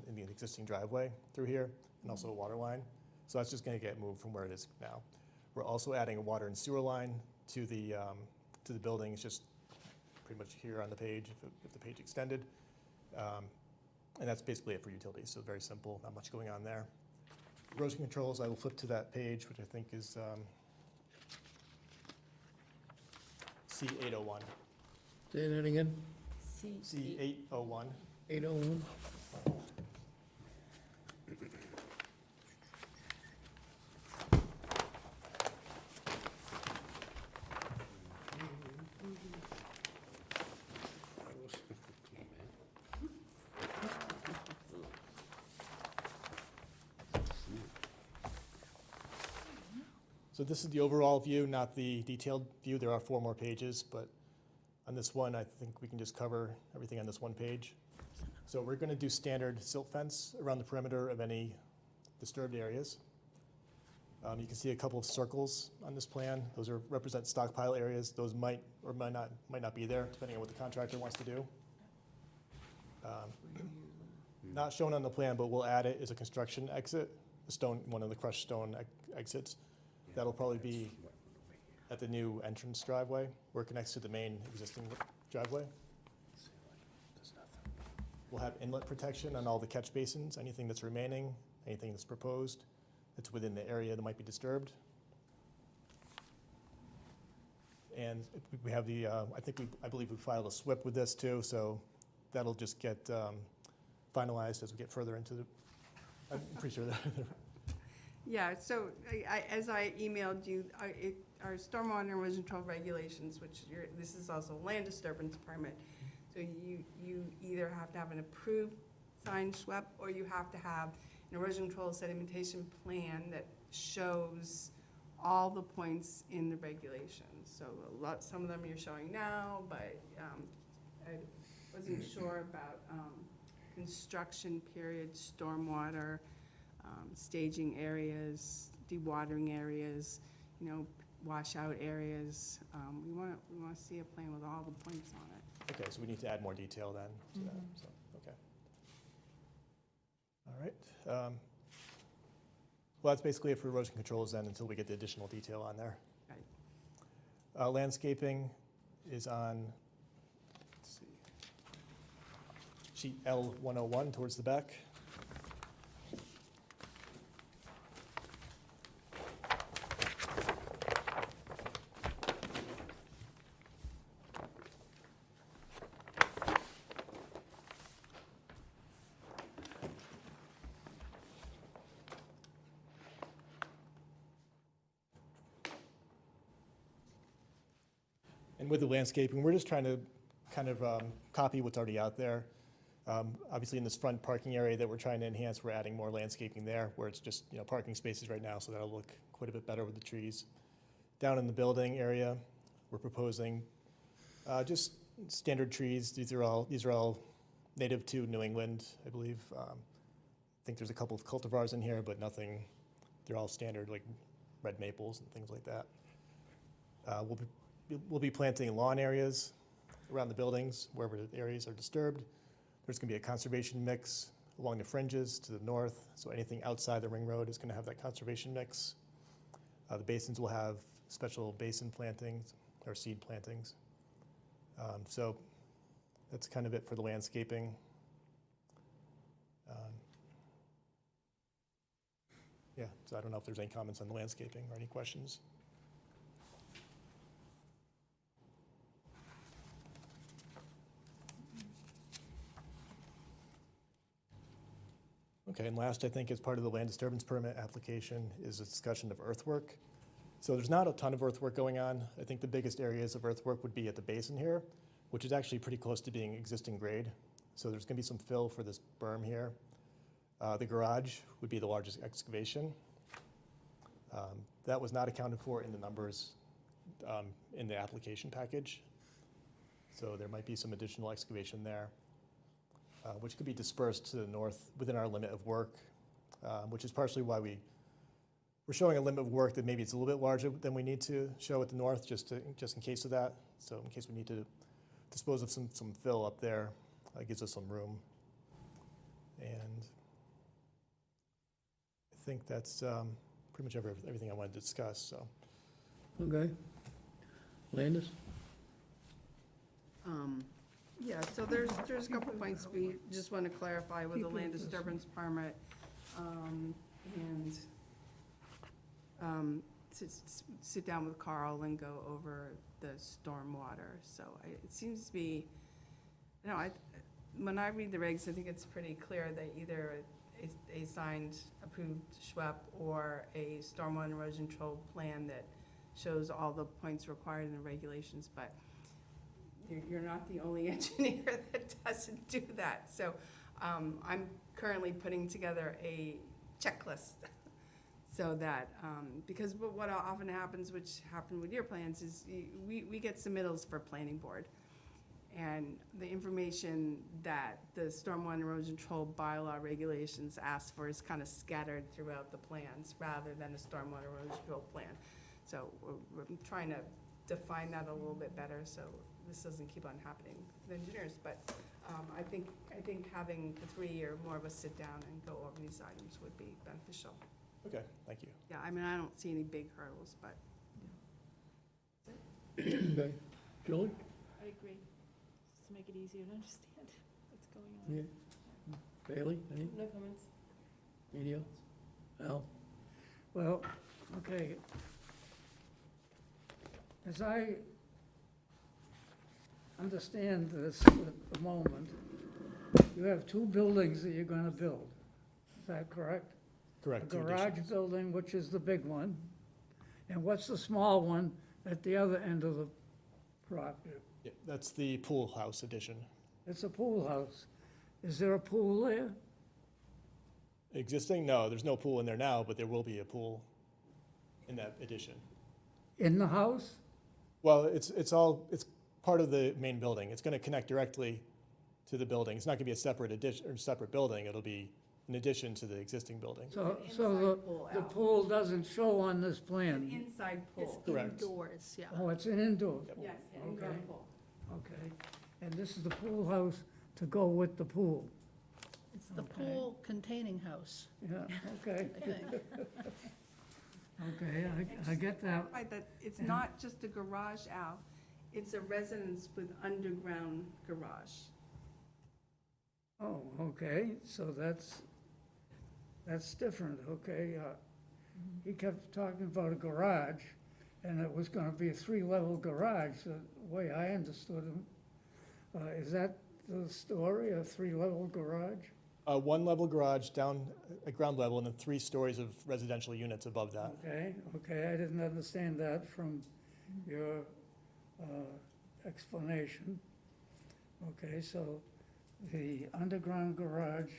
in the existing driveway through here, and also a water line. So that's just gonna get moved from where it is now. We're also adding a water and sewer line to the building. It's just pretty much here on the page, if the page extended. And that's basically it for utilities, so very simple, not much going on there. Erosion controls, I will flip to that page, which I think is C801. Say that again? C801. 801? So this is the overall view, not the detailed view. There are 4 more pages, but on this one, I think we can just cover everything on this one page. So we're going to do standard silt fence around the perimeter of any disturbed areas. You can see a couple of circles on this plan. Those represent stockpile areas. Those might or might not be there, depending on what the contractor wants to do. Not shown on the plan, but we'll add it as a construction exit, one of the crushed stone exits. That'll probably be at the new entrance driveway, where it connects to the main existing driveway. We'll have inlet protection on all the catch basins, anything that's remaining, anything that's proposed, that's within the area that might be disturbed. And we have the, I believe we filed a SWIP with this too, so that'll just get finalized as we get further into the, I'm pretty sure that. Yeah, so as I emailed you, our stormwater erosion control regulations, which this is also land disturbance permit. So you either have to have an approved signed SWEP, or you have to have an erosion control sedimentation plan that shows all the points in the regulations. So some of them you're showing now, but I wasn't sure about construction period, stormwater, staging areas, dewatering areas, washout areas. We want to see a plan with all the points on it. Okay, so we need to add more detail then to that, so, okay. All right. Well, that's basically it for erosion controls then, until we get the additional detail on there. Right. Landscaping is on, let's see, sheet L101 towards the back. And with the landscaping, we're just trying to kind of copy what's already out there. Obviously, in this front parking area that we're trying to enhance, we're adding more landscaping there, where it's just parking spaces right now, so that'll look quite a bit better with the trees. Down in the building area, we're proposing just standard trees. These are all native to New England, I believe. I think there's a couple of cultivars in here, but nothing. They're all standard, like red maples and things like that. We'll be planting lawn areas around the buildings, wherever the areas are disturbed. There's going to be a conservation mix along the fringes to the north, so anything outside the ring road is going to have that conservation mix. The basins will have special basin plantings or seed plantings. So that's kind of it for the landscaping. Yeah, so I don't know if there's any comments on the landscaping or any questions. Okay, and last, I think, as part of the land disturbance permit application is a discussion of earthwork. So there's not a ton of earthwork going on. I think the biggest areas of earthwork would be at the basin here, which is actually pretty close to being existing grade. So there's gonna be some fill for this berm here. The garage would be the largest excavation. That was not accounted for in the numbers in the application package. So there might be some additional excavation there, which could be dispersed to the north within our limit of work, which is partially why we're showing a limit of work that maybe it's a little bit larger than we need to show at the north, just in case of that. So in case we need to dispose of some fill up there, it gives us some room. And I think that's pretty much everything I wanted to discuss, so. Okay. Landis? Yeah, so there's a couple points we just want to clarify with the land disturbance permit, and sit down with Carl and go over the stormwater. So it seems to be, when I read the regs, I think it's pretty clear that either a signed, approved SHWEP or a stormwater erosion control plan that shows all the points required in the regulations, but you're not the only engineer that doesn't do that. So I'm currently putting together a checklist so that, because what often happens, which happened with your plans, is we get submittals for planning board. And the information that the stormwater erosion control bylaw regulations ask for is kind of scattered throughout the plans rather than a stormwater erosion control plan. So we're trying to define that a little bit better so this doesn't keep on happening with engineers. But I think having the 3 or more of us sit down and go over these items would be beneficial. Okay, thank you. Yeah, I mean, I don't see any big hurdles, but. Okay. Julie? I agree, just to make it easier to understand what's going on. Yeah. Bailey, any, No comments. any else? Al? Well, okay. As I understand this at the moment, you have 2 buildings that you're gonna build. Is that correct? Correct. A two garage additions. building, which is the big one, and what's the small one at the other end of the property? Yeah, that's the pool house addition. It's a pool house. Is there a pool there? Existing? No, there's no pool in there now, but there will be a pool in that addition. In the house? Well, it's part of the main building. It's gonna connect directly to the building. It's not gonna be a separate addition, or separate building. It'll be an addition to the existing building. So It's an the inside pool, Al. pool doesn't show on this An plan? inside It's pool. Correct. indoors, yeah. Oh, it's an indoor pool? Yes, an indoor Okay. pool. Okay. And this is the pool house to go with the pool? It's the Okay. pool containing house, Yeah, okay. I think. Okay, I get that. Right, that it's not just a garage, Al. It's a residence with underground garage. Oh, okay, so that's different, okay. He kept talking about a garage, and it was gonna be a 3-level garage, the way I understood him. Is that the story, a 3-level garage? A 1-level garage down at ground level and then 3 stories of residential units above that. Okay, I didn't understand that from your explanation. Okay, so the underground garage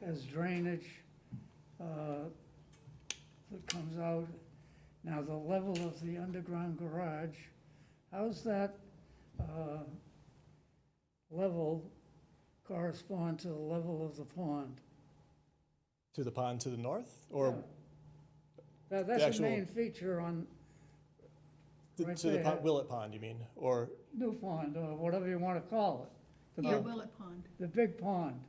has drainage that comes out. Now, the level of the underground garage, how's that level correspond to the level of the pond? To the pond to the north, or That's the actual- main feature on right to the there. Willett Pond, you mean? Or, New Pond, or whatever you want to call it. Yeah, Willet Pond. The big pond.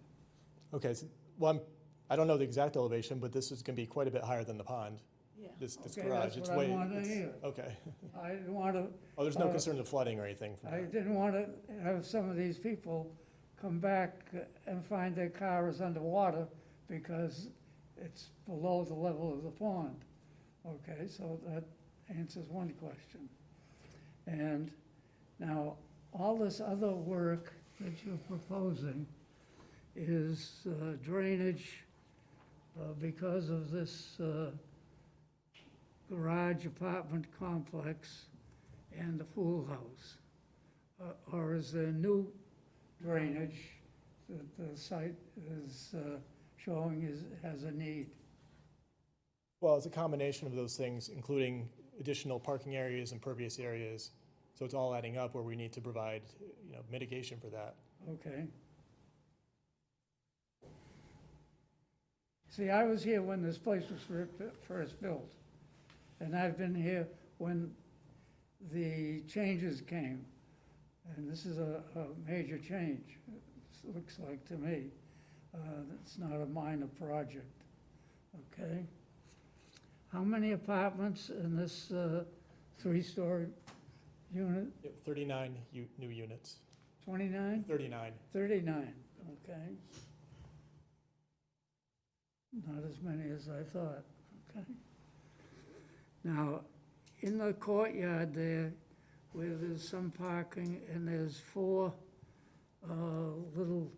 okay, well, I don't know the exact elevation, but this is gonna be quite a bit higher than the pond, Yeah. this Okay, garage. that's It's what I way. wanted to it's- hear. Okay. I didn't want to, Oh, there's no Uh, concern of flooding or anything from I that? didn't want to have some of these people come back and find their car is underwater because it's below the level of the pond. Okay, so that answers one question. And now, all this other work that you're proposing is drainage because of this garage apartment complex and the pool house? Or is there new drainage that the site is showing has a need? Well, it's a combination of those things, including additional parking areas, impervious areas. So it's all adding up where we need to provide, mitigation for that. Okay. See, I was here when this place was first built, and I've been here when the changes came. And this is a major change, it looks like to me. It's not a minor project, okay? How many apartments in this three-story unit? Yep, 39 new units. 29? 39. 39, okay. Not as many as I thought, okay. Now, in the courtyard there, where there's some parking and there's 4 little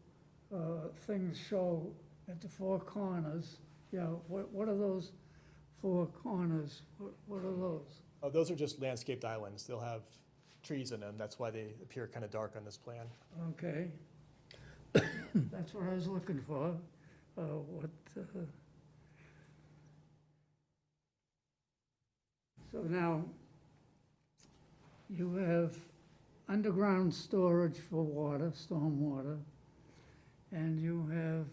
things show at the 4 corners, yeah, what are those 4 corners? What are those? Oh, those are just landscaped islands. They'll have trees in them. That's why they appear kind of dark on this plan. Okay. That's what I was looking for. So now, you have underground storage for water, stormwater, and you have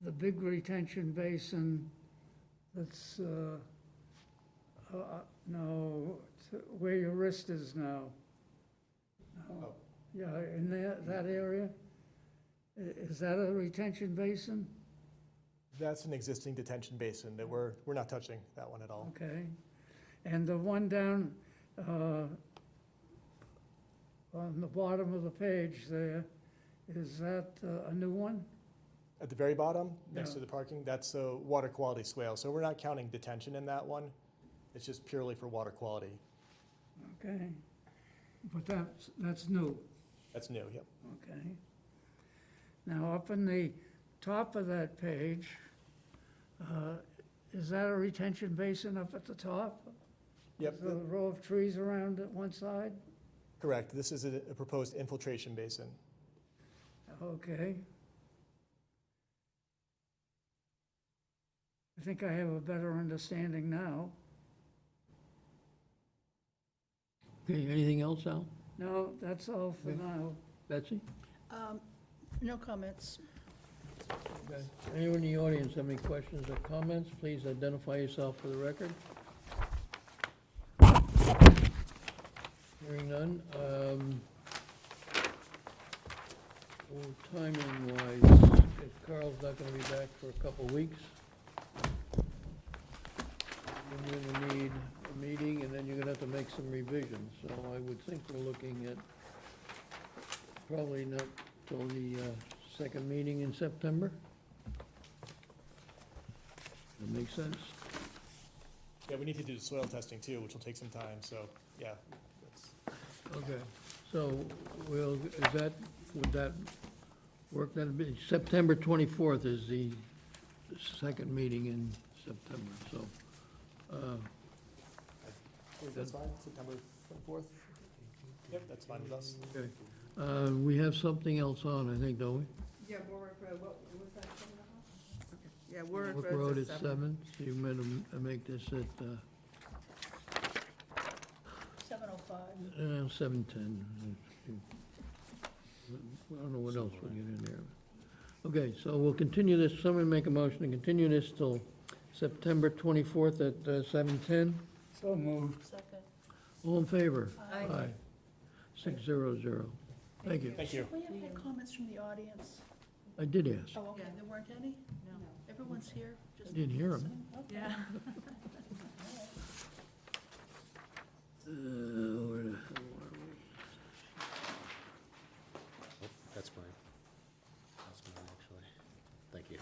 the big retention basin that's, no, where your wrist is now. No. Yeah, in that area? Is that a retention basin? That's an existing detention basin that we're not touching that one at all. Okay. And the one down on the bottom of the page there, is that a new one? At the very bottom, next Yeah. to the parking, that's a water quality swale. So we're not counting detention in that one. It's just purely for water quality. Okay. But that's new, That's new, yep. okay. Now, up in the top of that page, is that a retention basin up at the top? Yep, Is there a row of trees around at one side? correct. This is a proposed infiltration basin. Okay. I think I have a better understanding now. Okay, anything else, Al? No, that's all for Okay. now. Betsy? No comments. Okay. Anyone in the audience have any questions or comments? Please identify yourself for the record. Hearing none. Well, timing-wise, if Carl's not gonna be back for a couple weeks, then you're gonna need a meeting, and then you're gonna have to make some revisions. So I would think we're looking at probably not till the second meeting in September. That makes sense? Yeah, we need to do the soil testing too, which will take some time, so, yeah. Okay, so would that work? That'd be, September 24th is the second meeting in September, so. That's fine, September 24th? Yep, that's fine with us. Okay. We have something else on, I think, don't we? Yeah, Warwick Road, what was that, 7:30? Yeah, Warwick Brook Road Road's at at 7. 7, so you made make this at 7:05. 7:10. I don't know what else we'll get in there. Okay, so we'll continue this, somebody make a motion to continue this till September 24th at 7:10. So moved. Second. All in favor? Aye. 600. Thank you. Thank you. We have had comments from the audience. I did ask. Oh, okay, there weren't any? No. Everyone's here? I didn't hear him. Okay. Yeah. Where the hell are we? That's mine. That's mine, actually. Thank you.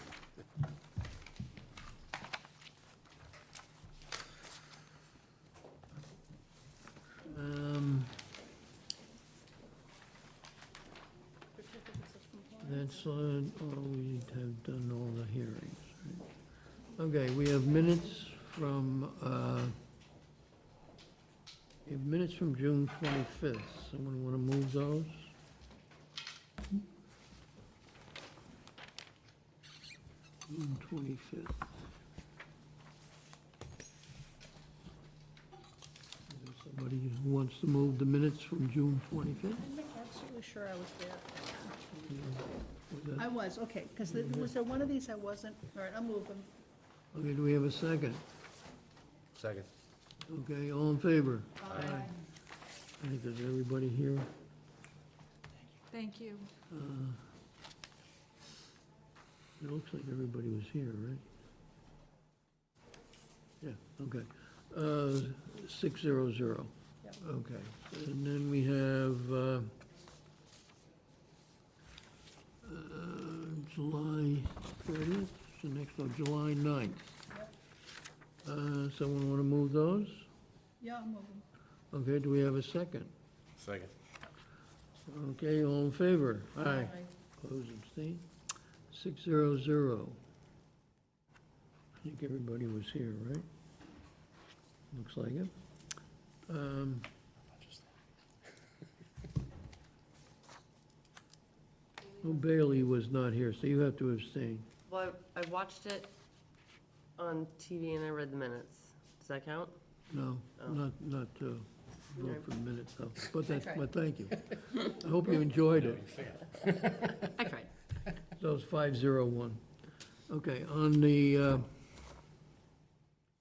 minutes on, oh, we have done all the hearings. Right. Okay, we have minutes from, we have minutes from June 25th. Someone want to move those? June 25th. Is there somebody who wants to move the minutes from June 25th? I'm not absolutely sure I was there. Was that- I was, okay, because was there one of these I wasn't? All right, I'll move them. Okay, do we have a second? Second. Okay, all in favor? Aye. I think there's everybody here. Thank you. It looks like everybody was here, right? Yeah, okay. 600. Yep. Okay, and then we have July 30th, so next one, July 9th. Someone want to move those? Yeah, I'll move them. Okay, do we have a second? Second. Okay, all in favor? Aye. Close abstain. 600. I think everybody was here, right? Looks like it. Oh, Bailey was not here, so you have to abstain. Well, I watched it on TV and I read the minutes. Does that count? No, Oh. not to vote Okay. for the minutes, though. But that's, tried. but thank you. I hope you enjoyed it. I tried. So it's 501. Okay, on the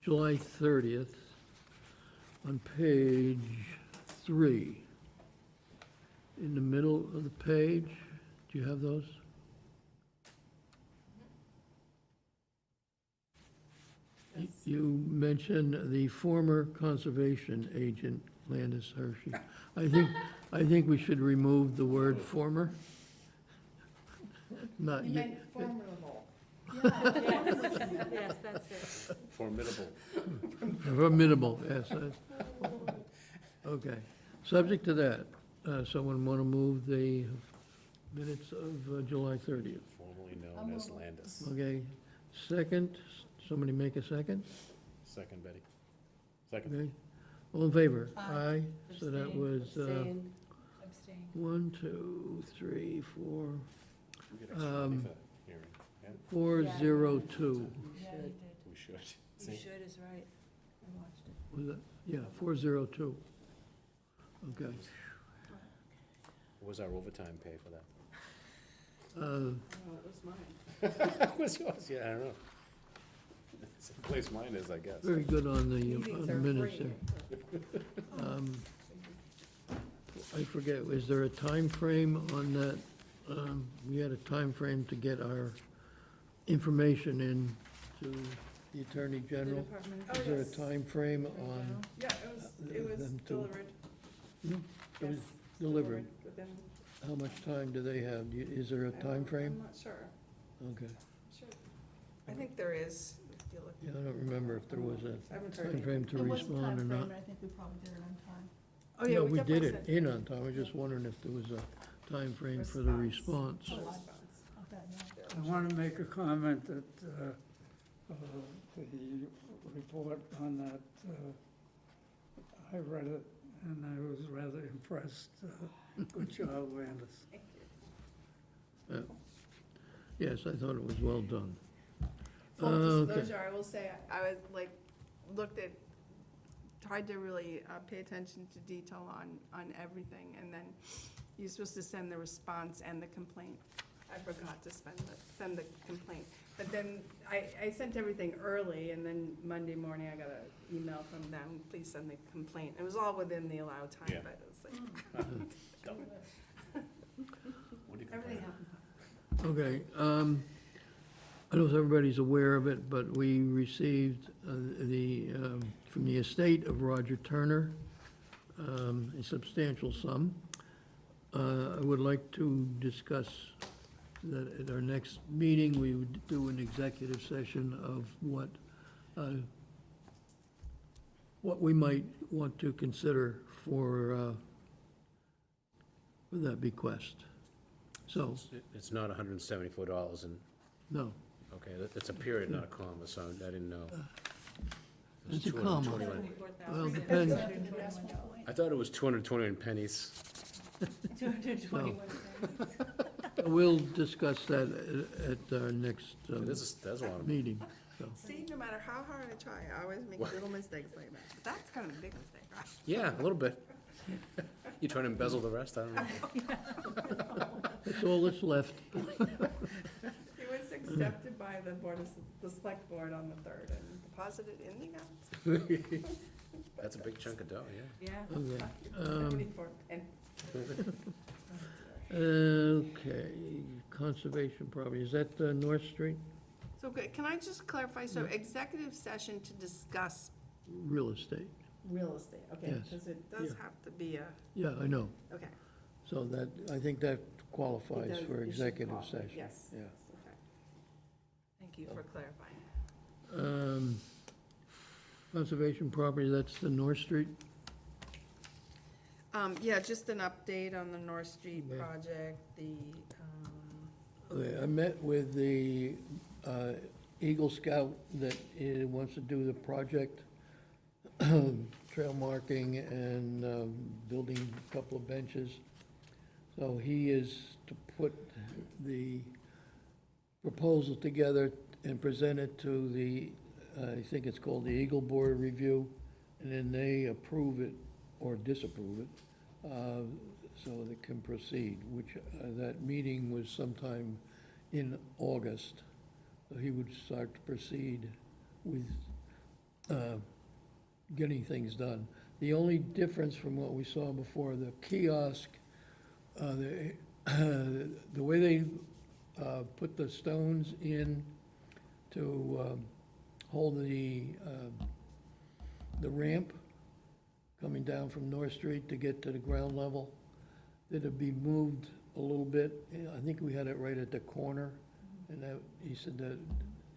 July 30th, on page 3, in the middle of the page, do you have those? You mentioned the former conservation agent, Landis Hershey. I think we should remove the word former. Not You yet. meant formidable. Yes, that's it. Formidable. Formidable, yes. Okay. Subject to that, someone want to move the minutes of July 30th? Formerly known as Landis. Okay. Second, somebody make a second? Second, Betty. Second. Okay. All in favor? Aye. So that Abstain. was Abstain. Abstain. 1, 2, 3, 4, We get extra money for that hearing. Yeah, 402. Yeah, you did. we should. You See? should is right. I watched it. Was that, yeah, 402. Okay. What was our overtime pay for that? Oh, it was mine. What's yours? Yeah, I don't know. It's the place mine is, I guess. Very good on the Meetings are minutes free. there. I forget, is there a time frame on that? We had a time frame to get our information in to the Attorney General. Oh, Is there a yes. time frame on, Yeah, it was them to- delivered. it was Yes, delivered? within- How much time do they have? Is there a time frame? I'm not sure. Okay. Sure. I think there is, if you look. Yeah, I don't remember if there was a I haven't heard time anything. frame to It was a respond or time not. frame, I think we probably did it on time. Oh, yeah, No, we did definitely it sent in on time. I was just wondering if there was a time frame for the response. response. Okay, yeah. I want to make a comment that the report on that, I read it and I was rather impressed. Good job, Landis. Yes, I thought it was well done. Full Okay. disclosure, I will say, I was like, tried to really pay attention to detail on everything, and then you're supposed to send the response and the complaint. I forgot to send the complaint, but then I sent everything early, and then Monday morning I got an email from them, please send the complaint. It was all within the allowed time, Yeah. but it was like, What do you everything compare? happened. Okay, I don't know if everybody's aware of it, but we received from the estate of Roger Turner, a substantial sum. I would like to discuss that at our next meeting, we would do an executive session of what we might want to consider for that bequest. So, It's not $174 and, no, okay, it's a period, not a comma, so I didn't know. It was it's a comma. 221. Well, depends. I thought it was 221 pennies. 221. We'll discuss that at our next That's a lot of. meeting. So, See, no matter how hard I try, I always make little mistakes like that. But that's kind of a big mistake, right? Yeah, a little bit. You trying to embezzle the rest? I don't know. that's all that's left. It was accepted by the the select board on the 3rd and deposited in the account. That's a big chunk of dough, yeah. Yeah. Okay. 74 and Okay, conservation property, is that North Street? So, can I just clarify, so executive session to discuss Real estate. real estate, okay? Yes. Because it does Yeah. have to be a, Yeah, I know. okay. So that, I think that It qualifies does- for it should executive qualify, session. Yes. Yeah. yes, okay. Thank you for clarifying. Conservation property, that's the North Street? Yeah, just an update on the North Street Yeah. project, Okay, I met with the Eagle Scout that wants to do the project, trail marking and building a couple of benches. So he is to put the proposal together and present it to the, I think it's called the Eagle Board Review, and then they approve it or disapprove it, so they can proceed, which, that meeting was sometime in August. So he would start to proceed with getting things done. The only difference from what we saw before, the kiosk, the way they put the stones in to hold the ramp coming down from North Street to get to the ground level, that it be moved a little bit. I think we had it right at the corner, and that, he said that,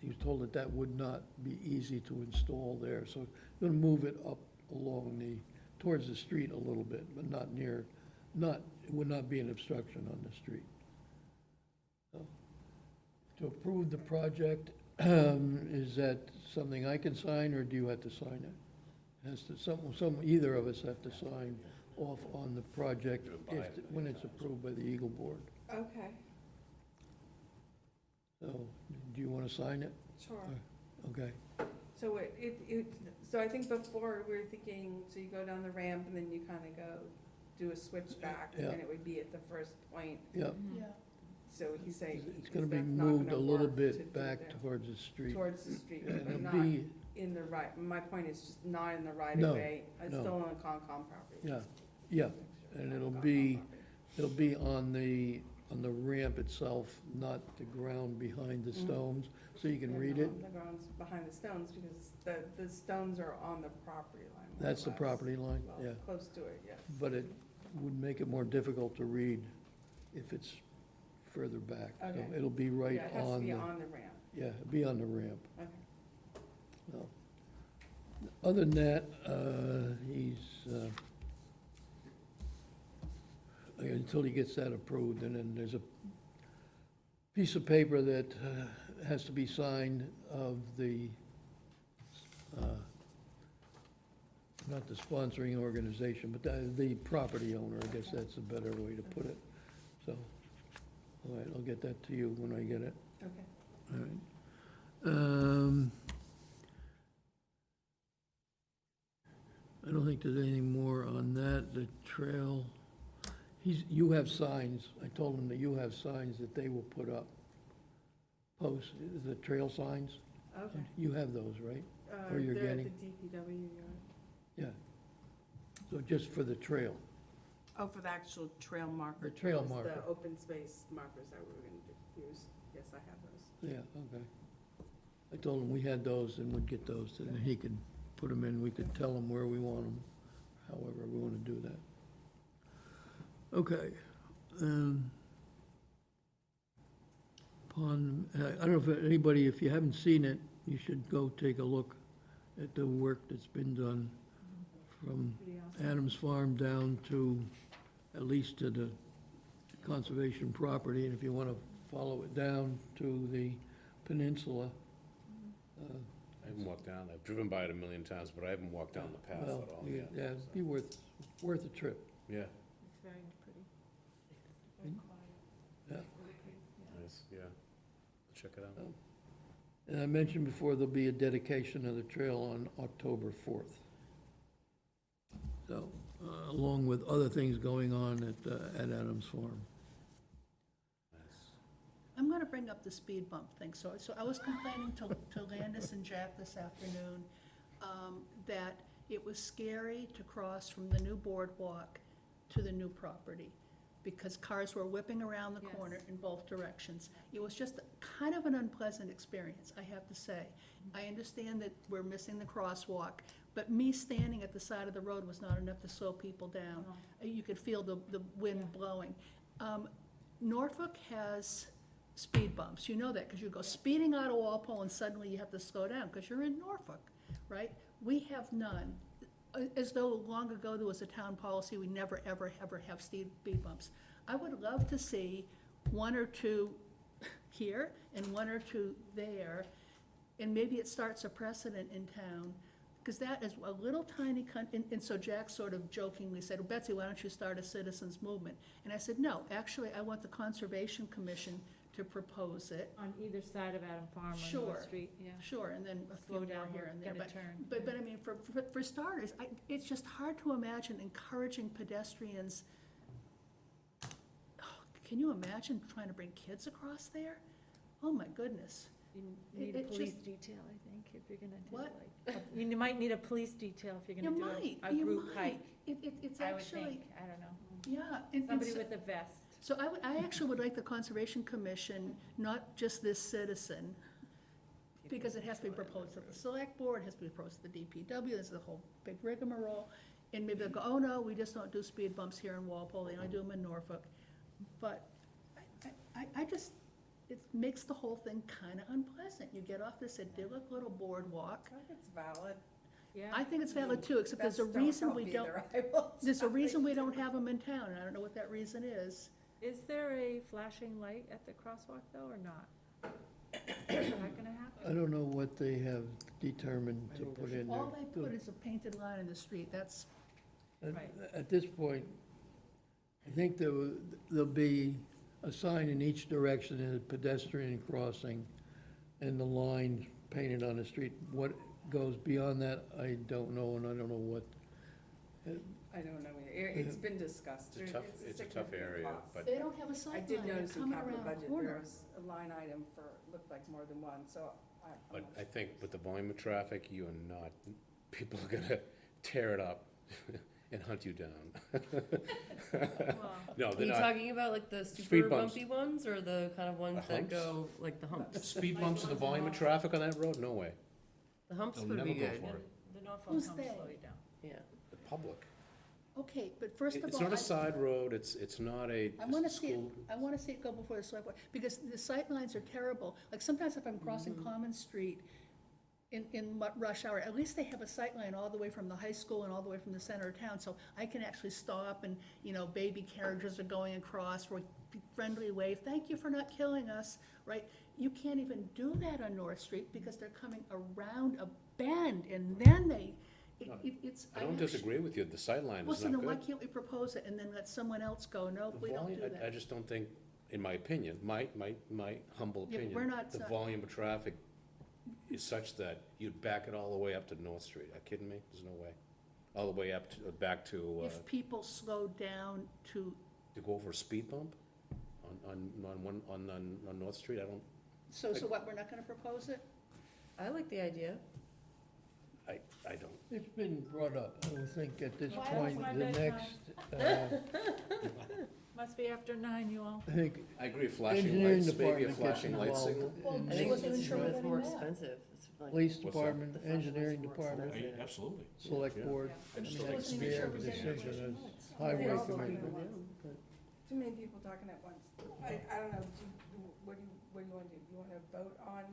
he was told that that would not be easy to install there, so we're gonna move it up along towards the street a little bit, but not near, it would not be an obstruction on the street. So, to approve the project, is that something I can sign, or do you have to sign it? Has to, either of us have to sign off on the project when it's approved by the Eagle Board. Okay, So, do you want to sign it? sure. Okay, So so I think before we were thinking, so you go down the ramp and then you kind of go do a switchback, and then Yeah. it would be at the first point. yeah, Yeah. So he's saying. it's gonna be that's not moved a gonna little work to do bit back there. towards the street. Towards the street, And but it'll not be, in the right, my point is just not in the right No, of way. It's no. still on the Concom property. yeah, yeah, and it'll be on the ramp itself, not the ground behind the stones, so you can read it. The ground's behind the stones, because the stones are on the property line. more or That's the less. property line, Well, yeah. close to it, yes. But it would make it more difficult to read if it's further back. So Okay. it'll be right Yeah, it has to on be the, on the ramp. yeah, it'll be on the ramp. Okay. So, other than that, he's, until he gets that approved, and then there's a piece of paper that has to be signed of the, not the sponsoring organization, but the property owner, I guess that's a better way to put it. So, all right, I'll get that to you when I get it. Okay. All right. I don't think there's any more on that. The trail, you have signs. I told him that you have signs that they will put up. Posts, the trail signs. Okay. You have those, right? Or you're They're at getting- the DPW yard. Yeah. So just for the trail. Oh, for the actual trail marker. The trail tools, marker. The open space markers that we were gonna use. Yes, I have those. Yeah, okay. I told him we had those and would get those, and he could put them in, we could tell him where we want them, however we want to do that. Okay. I don't know if anybody, if you haven't seen it, you should go take a look at the work that's been done from Pretty awesome. Adams Farm down to, at least to the conservation property, and if you want to follow it down to the peninsula, I haven't walked down, I've driven by it a million times, but I haven't walked down the path at well, all yeah, yet. it'd be worth a trip. Yeah, It's very pretty. Mm. Yeah. nice, yeah. Check it out. And I mentioned before, there'll be a dedication of the trail on October 4th. So, along with other things going on at Adams Farm. I'm gonna bring up the speed bump thing. So I was complaining to Landis and Jack this afternoon, that it was scary to cross from the new boardwalk to the new property, because cars were whipping around the corner in both directions. It was just kind of an unpleasant experience, I have to say. I understand that we're missing the crosswalk, but me standing at the side of the road was not enough to slow people down. You could feel the wind blowing. Norfolk has speed bumps, you know that, because you go speeding out of Walpole and suddenly you have to slow down, because you're in Norfolk, right? We have none. As though long ago there was a town policy, we never, ever, ever have speed bumps. I would love to see one or two here and one or two there, and maybe it starts a precedent in town, because that is a little tiny, and so Jack sort of jokingly said, well, Betsy, why don't you start a citizens movement? And I said, no, actually, I want the Conservation Commission to propose it. On either side of Adam Farm on Sure. North Street, yeah. Sure, and then a few Slow more down, here and there, get a but, turn. but I mean, for starters, it's just hard to imagine encouraging pedestrians. Oh, can you imagine trying to bring kids across there? Oh, my goodness. You It- need a it police just- detail, I think, if you're gonna do What? like, you might need a police detail if you're You gonna do might, a you group might. hike. It's I would actually, think, I don't know. yeah. and Somebody so- with a vest. So I actually would like the Conservation Commission, not just this citizen, because it has to be proposed to the Select Board, it has to be proposed to the DPW, there's a whole big rigmarole. And maybe they'll go, oh, no, we just don't do speed bumps here in Walpole, they only do them in Norfolk. But I just, it makes the whole thing kind of unpleasant. You get off this idyllic little boardwalk. I think it's valid. Yeah. I think it's valid too, except there's a Vets don't reason help we don't, either, I will there's a tell reason you. we don't have them in town, and I don't know what that reason is. Is there a flashing light at the crosswalk though, or not? Is that gonna happen? I don't know what they have determined to put in there. All they put is a painted line in the street, that's, Right. At this point, I think there'll be a sign in each direction in a pedestrian crossing and the line painted on the street. What goes beyond that, I don't know, and I don't know what. I don't know either. It's been discussed. It's a tough significant area, cost. but they don't have a I sight did line, they're notice in coming capital around a budget, corner. there was a line item for, looked like more than one, so I'm But not I think with the volume of traffic, you are not, people are gonna tear it up and hunt you down. Well, No, Are they're you not. talking about like the Speed super bumps. bumpy ones, or the kind of ones The that humps? go, like the humps? Speed bumps and the volume of traffic on that road? No way. The humps They'll would never be go good, for it. The Norfolk Who's humps they? slow you down. yeah. The public. Okay, but first of all. It's not I- a side road, it's not a I wanna just a see it, school. I wanna see it go before the select board, because the sight lines are terrible. Like sometimes if I'm crossing Common Street in rush hour, at least they have a sight line all the way from the high school and all the way from the center of town, so I can actually stop and, baby carriages are going across, for a friendly wave, thank you for not killing us, right? You can't even do that on North Street because they're coming around a bend and then it's. I don't actually- disagree with you, the sideline Well, is so not then why good. can't we propose it and then let someone else go, no, The we don't volume- do that? I just don't think, in my opinion, my humble Yeah, but opinion, we're not- the volume of traffic is such that you'd back it all the way up to North Street. Are you kidding me? There's no way. All the way up to, back to If people slow down to, go over a speed bump on North Street, I don't, so what, we're not gonna propose it? I like the idea. I don't. It's been brought up. I would think at this Why point, else my the bedtime? next, Must be after 9, you all. I think I agree, flashing engineering lights, maybe a department gets flashing light involved. signal. Well, and I think wasn't it's sure more about that. expensive. It's like- Police What's that? department, The flashing engineering lights are more department, expensive. Absolutely. select Yeah. board. I I just mean, don't that think can be speed a bump is decision gonna- as highway also commissioner. can Too many people talking at once. I don't know, what do you want to do? You want to vote on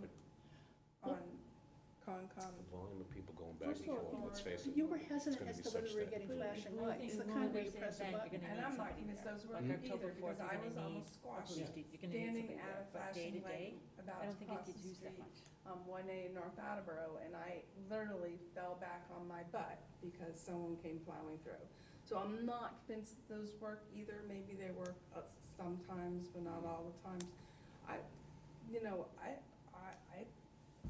Concom. The volume of people going back First and of all, forth, let's face it. You were it's hesitant gonna as be to whether such we were that- getting flashing Well, I lights, think the one kind of where you those press a days back, button. you're gonna And I'm need not somebody convinced there. those work Like either, October 4th, because you're I gonna was need almost squashed Upper Street. You're gonna need standing somebody at there, a but day flashing to day, light about I don't think it across the gets used that street, much. 1A North Attleboro, and I literally fell back on my butt because someone came plowing through. So I'm not convinced those work either. Maybe they work sometimes, but not all the times.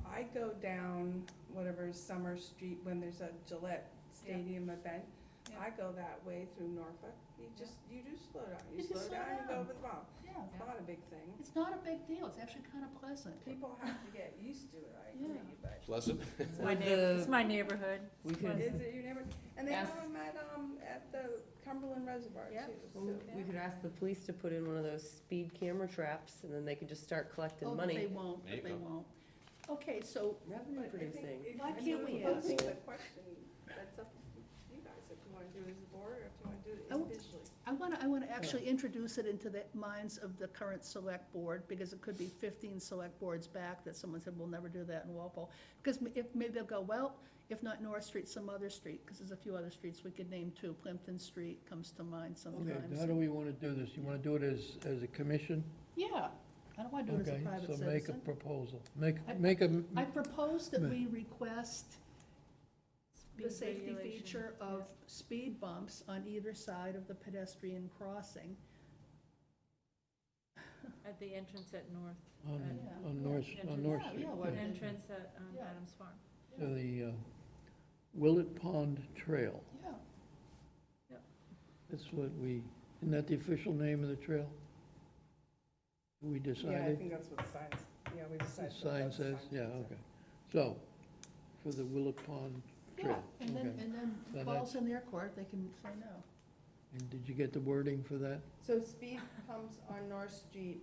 I go down whatever Summer Street when there's a Gillette Stadium event. Yeah. I go that way through Norfolk. You do slow down. You You slow just slow down, you go down. over the bump. Yeah, It's not a big thing. it's not a big deal, it's actually kind of pleasant. People have to get used to it, I agree, Yeah. but. Pleasant? It's my neighborhood. We could, Is it your neighbor? And they have Ask- them at the Cumberland Reservoir Yeah. too. well, So- we could ask the police to put in one of those speed camera traps, and then they could just start collecting Oh, but they money. won't, There you but they go. won't. Okay, so, Revenue But I think producing. if- Why I mean, can't we that's ask- the question, that's up to you guys, if you wanna do it as a board, or if you wanna do it I w- individually. I wanna actually introduce it into the minds of the current select board, because it could be 15 select boards back that someone said, we'll never do that in Walpole. Because if, maybe they'll go, well, if not North Street, some other street, because there's a few other streets we could name too. Plimpton Street comes to mind Okay, sometimes. how do we want to do this? You want to do it as a commission? Yeah, I don't wanna do it as a Okay, private so make a citizen. proposal. I- Make a, I propose that we request the Speed safety regulation, feature of speed bumps on either side of the pedestrian crossing. At the entrance at North, on Yeah. North, on North Yeah, Street. yeah, well, yeah. entrance at Yeah. Adams Farm. To the Willett Pond Trail. Yeah, That's what we, isn't that the official name of the trail? We Yeah, I decided? think that's what the signs, yeah, we The decided. sign says, yeah, okay. So, for the Willett Pond yeah, Trail. and then, okay. and then So falls in their court, they can say no. And did you get the wording for that? So speed bumps on North Street,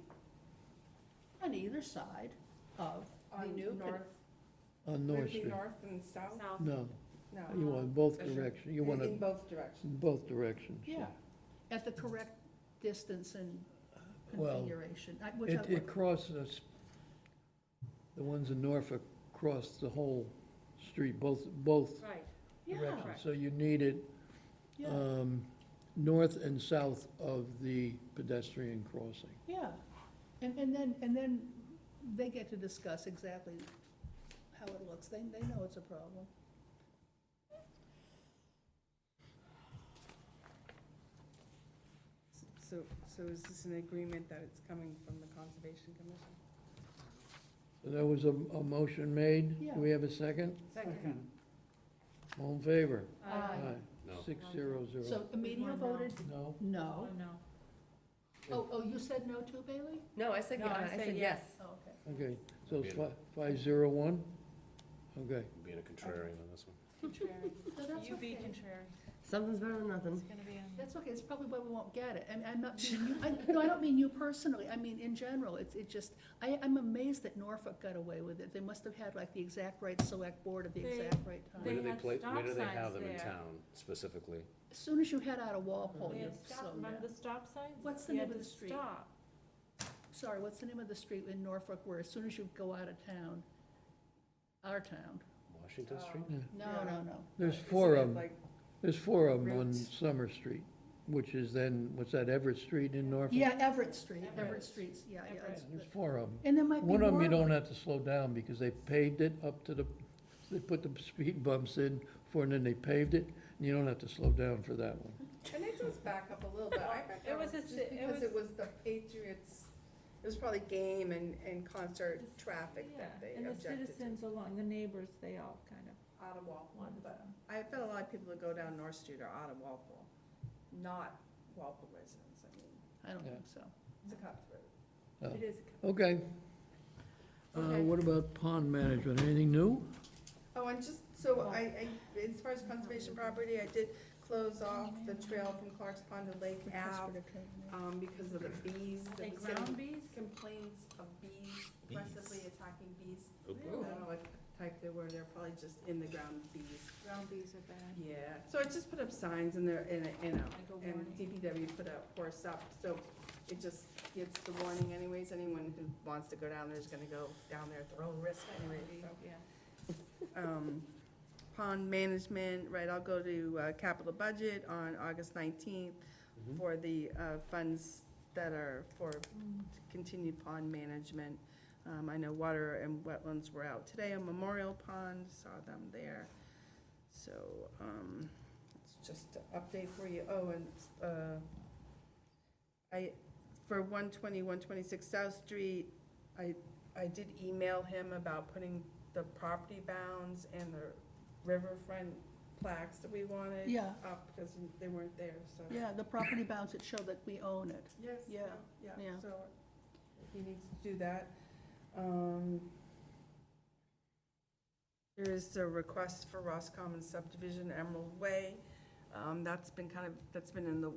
On either side of the on new. North, On would North it be Street? north and south? South. No, No. you want both Measure. directions. You want In it both directions. in both directions. Yeah, at the correct distance and Well, configuration, which It crosses, the ones in Norfolk cross the whole street, both Right. yeah, directions. So you need it yeah, north and south of the pedestrian crossing. yeah. And then they get to discuss exactly how it looks. They know it's a problem. So is this an agreement that it's coming from the Conservation Commission? So there was a motion made. Yeah. Do we have a second? Second. All in favor? Aye. No. 600. So Emilio One no. voted No? no. Oh, no. Oh, you said no too, Bailey? No, I said, No, I I said said yes. Oh, okay. Okay, so it's 501? Okay. Being a contrarian on this one. Contrary. So that's You be okay. contrary. Something's better than nothing. It's gonna be on. That's okay, it's probably why we won't get it, and I'm not being, no, I don't mean you personally, I mean in general, it just, I'm amazed that Norfolk got away with it, they must have had like the exact right select board at the They- exact right They Where do time. they had play, where do they stop have signs them in there. town specifically? As soon as you head out of Walpole, They you had stop, slow remember down. the stop signs? What's the You name had of to the street? Stop. Sorry, what's the name of the street in Norfolk where as soon as you go out of town, our town? Washington Street? No, Yeah. no, no. There's Isn't four it of them. like- There's four of them on Route. Summer Street, which is then, what's that, Everett Street in Norfolk? Yeah, Everett Street, Everett. Everett Streets, yeah, yeah. Everett. it's- There's four of them. And there might be more. One of them you don't have to slow down because they paved it up to the, they put the speed bumps in for, and then they paved it, and you don't have to slow down for that one. And it does back up a little bit. I bet It was that a just si- it because was- it was the Patriots, it was probably game and concert traffic Yeah, that they and the objected to. citizens along, the neighbors, they all kind of Out of Walpole, wanted but them. I bet a lot of people that go down North Street are out of Walpole, not Walpole residents. I mean, I don't Yeah. think so. it's a cut through. Oh, It is. Okay. Okay. What about pond management? Anything new? Oh, and just, so as far as conservation property, I did close off the trail from Clark's Pond to Lake Ave, because of the bees. There Like was getting ground bees? Complaints of bees aggressively attacking bees. Ooh. I don't know what type they were, they're probably just in the ground bees. Ground bees are bad. Yeah, so I just put up signs and they're, and Like a and warning. DPW put a horse up, so it just gives the warning anyways, anyone who wants to go down there's gonna go down there at their own risk anyway, so. Yeah. pond management, right, I'll go to capital budget on August 19th for the funds that are for continued pond management. I know water and wetlands were out today on Memorial Pond, saw them there. So, it's just an update for you. Oh, and for 120, 126 South Street, I did email him about putting the property bounds and the riverfront plaques that we wanted Yeah. up because they weren't there, so. Yeah, the property bounds that show that we own it. Yes, Yeah, yeah, yeah. so he needs to do that. There is a request for Roscommon subdivision Emerald Way. That's been in the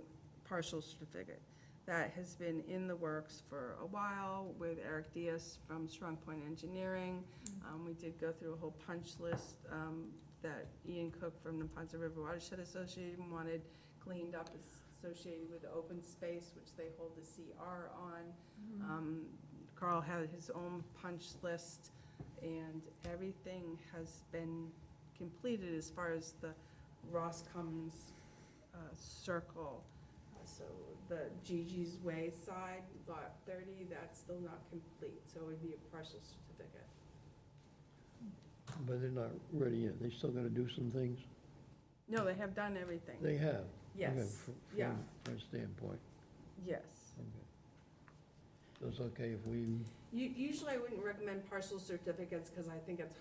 partial certificate. That has been in the works for a while with Eric Diaz from Strong Point Engineering. We did go through a whole punch list that Ian Cook from the Ponce River Watershed Association wanted cleaned up, associated with open space, which they hold the CR on. Carl had his own punch list, and everything has been completed as far as the Roscommons circle. So the Gigi's Way side, lot 30, that's still not complete, so it would be a partial certificate. But they're not ready yet. They still gotta do some things? No, they have done everything. They have? Yes, Okay, yeah. From our standpoint. Yes. Okay. So it's okay if we, Usually I wouldn't recommend partial certificates because I think it's,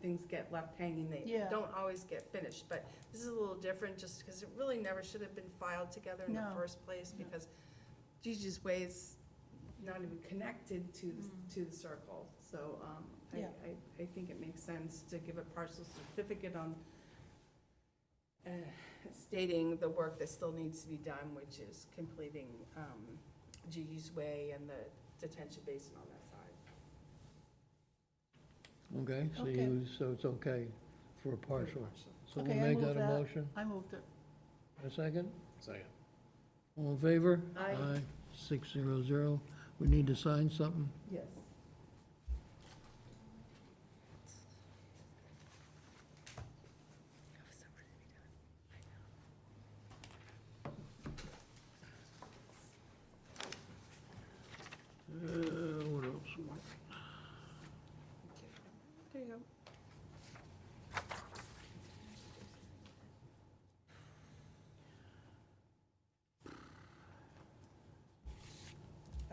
things get left hanging. They Yeah. don't always get finished. But this is a little different just because it really never should have been filed together in the No. first place because Gigi's Way is not even connected to the circle. So Yeah. I think it makes sense to give a partial certificate on stating the work that still needs to be done, which is completing Gigi's Way and the detention basin on that side. okay, so Okay. so it's okay for a partial. So we'll Okay, I make move that a that. motion? I moved it. A second? Second. All in favor? Aye. 600. We need to sign something? Yes. What else? There you go.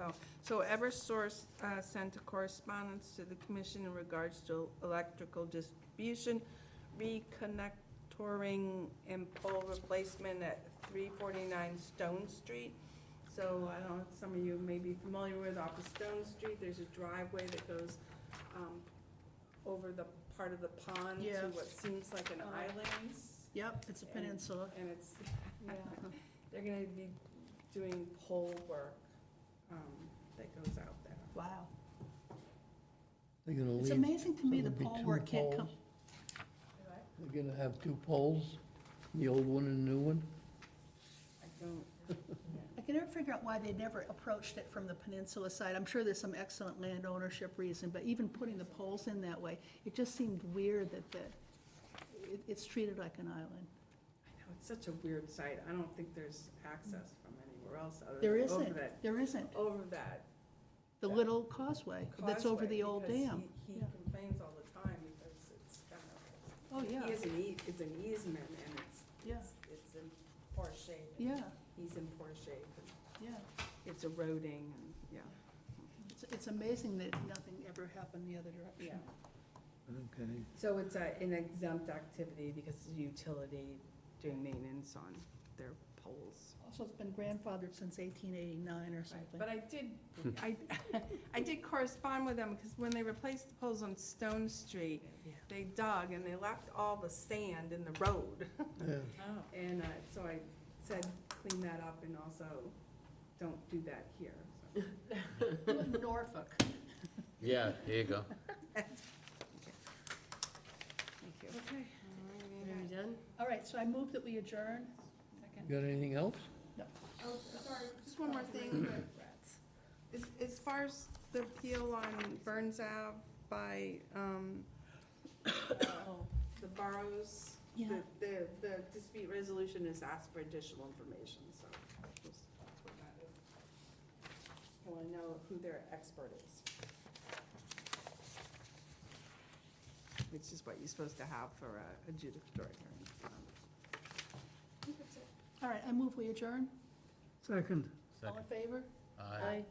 Oh, so Eversource sent a correspondence to the commission in regards to electrical distribution, reconnectoring and pole replacement at 349 Stone Street. So I don't know, some of you may be familiar with off of Stone Street, there's a driveway that goes over the part of the pond to Yes. what seems like an island. Yep, it's a peninsula. And it's, they're gonna be doing pole work that goes out there. Wow. They're gonna leave. It's amazing to me so the there'll be pole two work can't come. poles. They're gonna have two poles, the old one and the new one? I don't, I can never figure out why they never approached it from the peninsula side. I'm sure there's some excellent land ownership reason, but even putting the poles in that way, it just seemed weird that it's treated like an island. I know, it's such a weird site. I don't think there's access from anywhere else other There than over isn't, that, there isn't. over that The little causeway that's over causeway, the old because dam. He Yeah. complains all the time because it's kind Oh, of, yeah, it's an easement and Yeah. it's in poor shape. and yeah, He's in poor shape and yeah. it's eroding and, yeah. It's amazing that nothing ever happened the other direction. Okay. So it's an exempt activity because it's a utility doing maintenance on their poles. Also, it's been grandfathered since 1889 or something. But I did correspond with them because when they replaced the poles on Stone Street, they dug and they left all the sand in the road. Yeah. Oh. And so I said, clean that up and also don't do that here. So, Do it in Norfolk. Yeah, here you go. Thank you. Okay. Are we done? All right, so I move that we adjourn. Got anything else? Oh, sorry, just one more thing. As far as the appeal on Burns Ave by The boroughs, Yeah. the dispute resolution is asked for additional information, so that's what that is. I want to know who their expert is. Which is what you're supposed to have for a adjudicatory hearing. All right, I move we adjourn. Second. All in favor? Aye. Aye.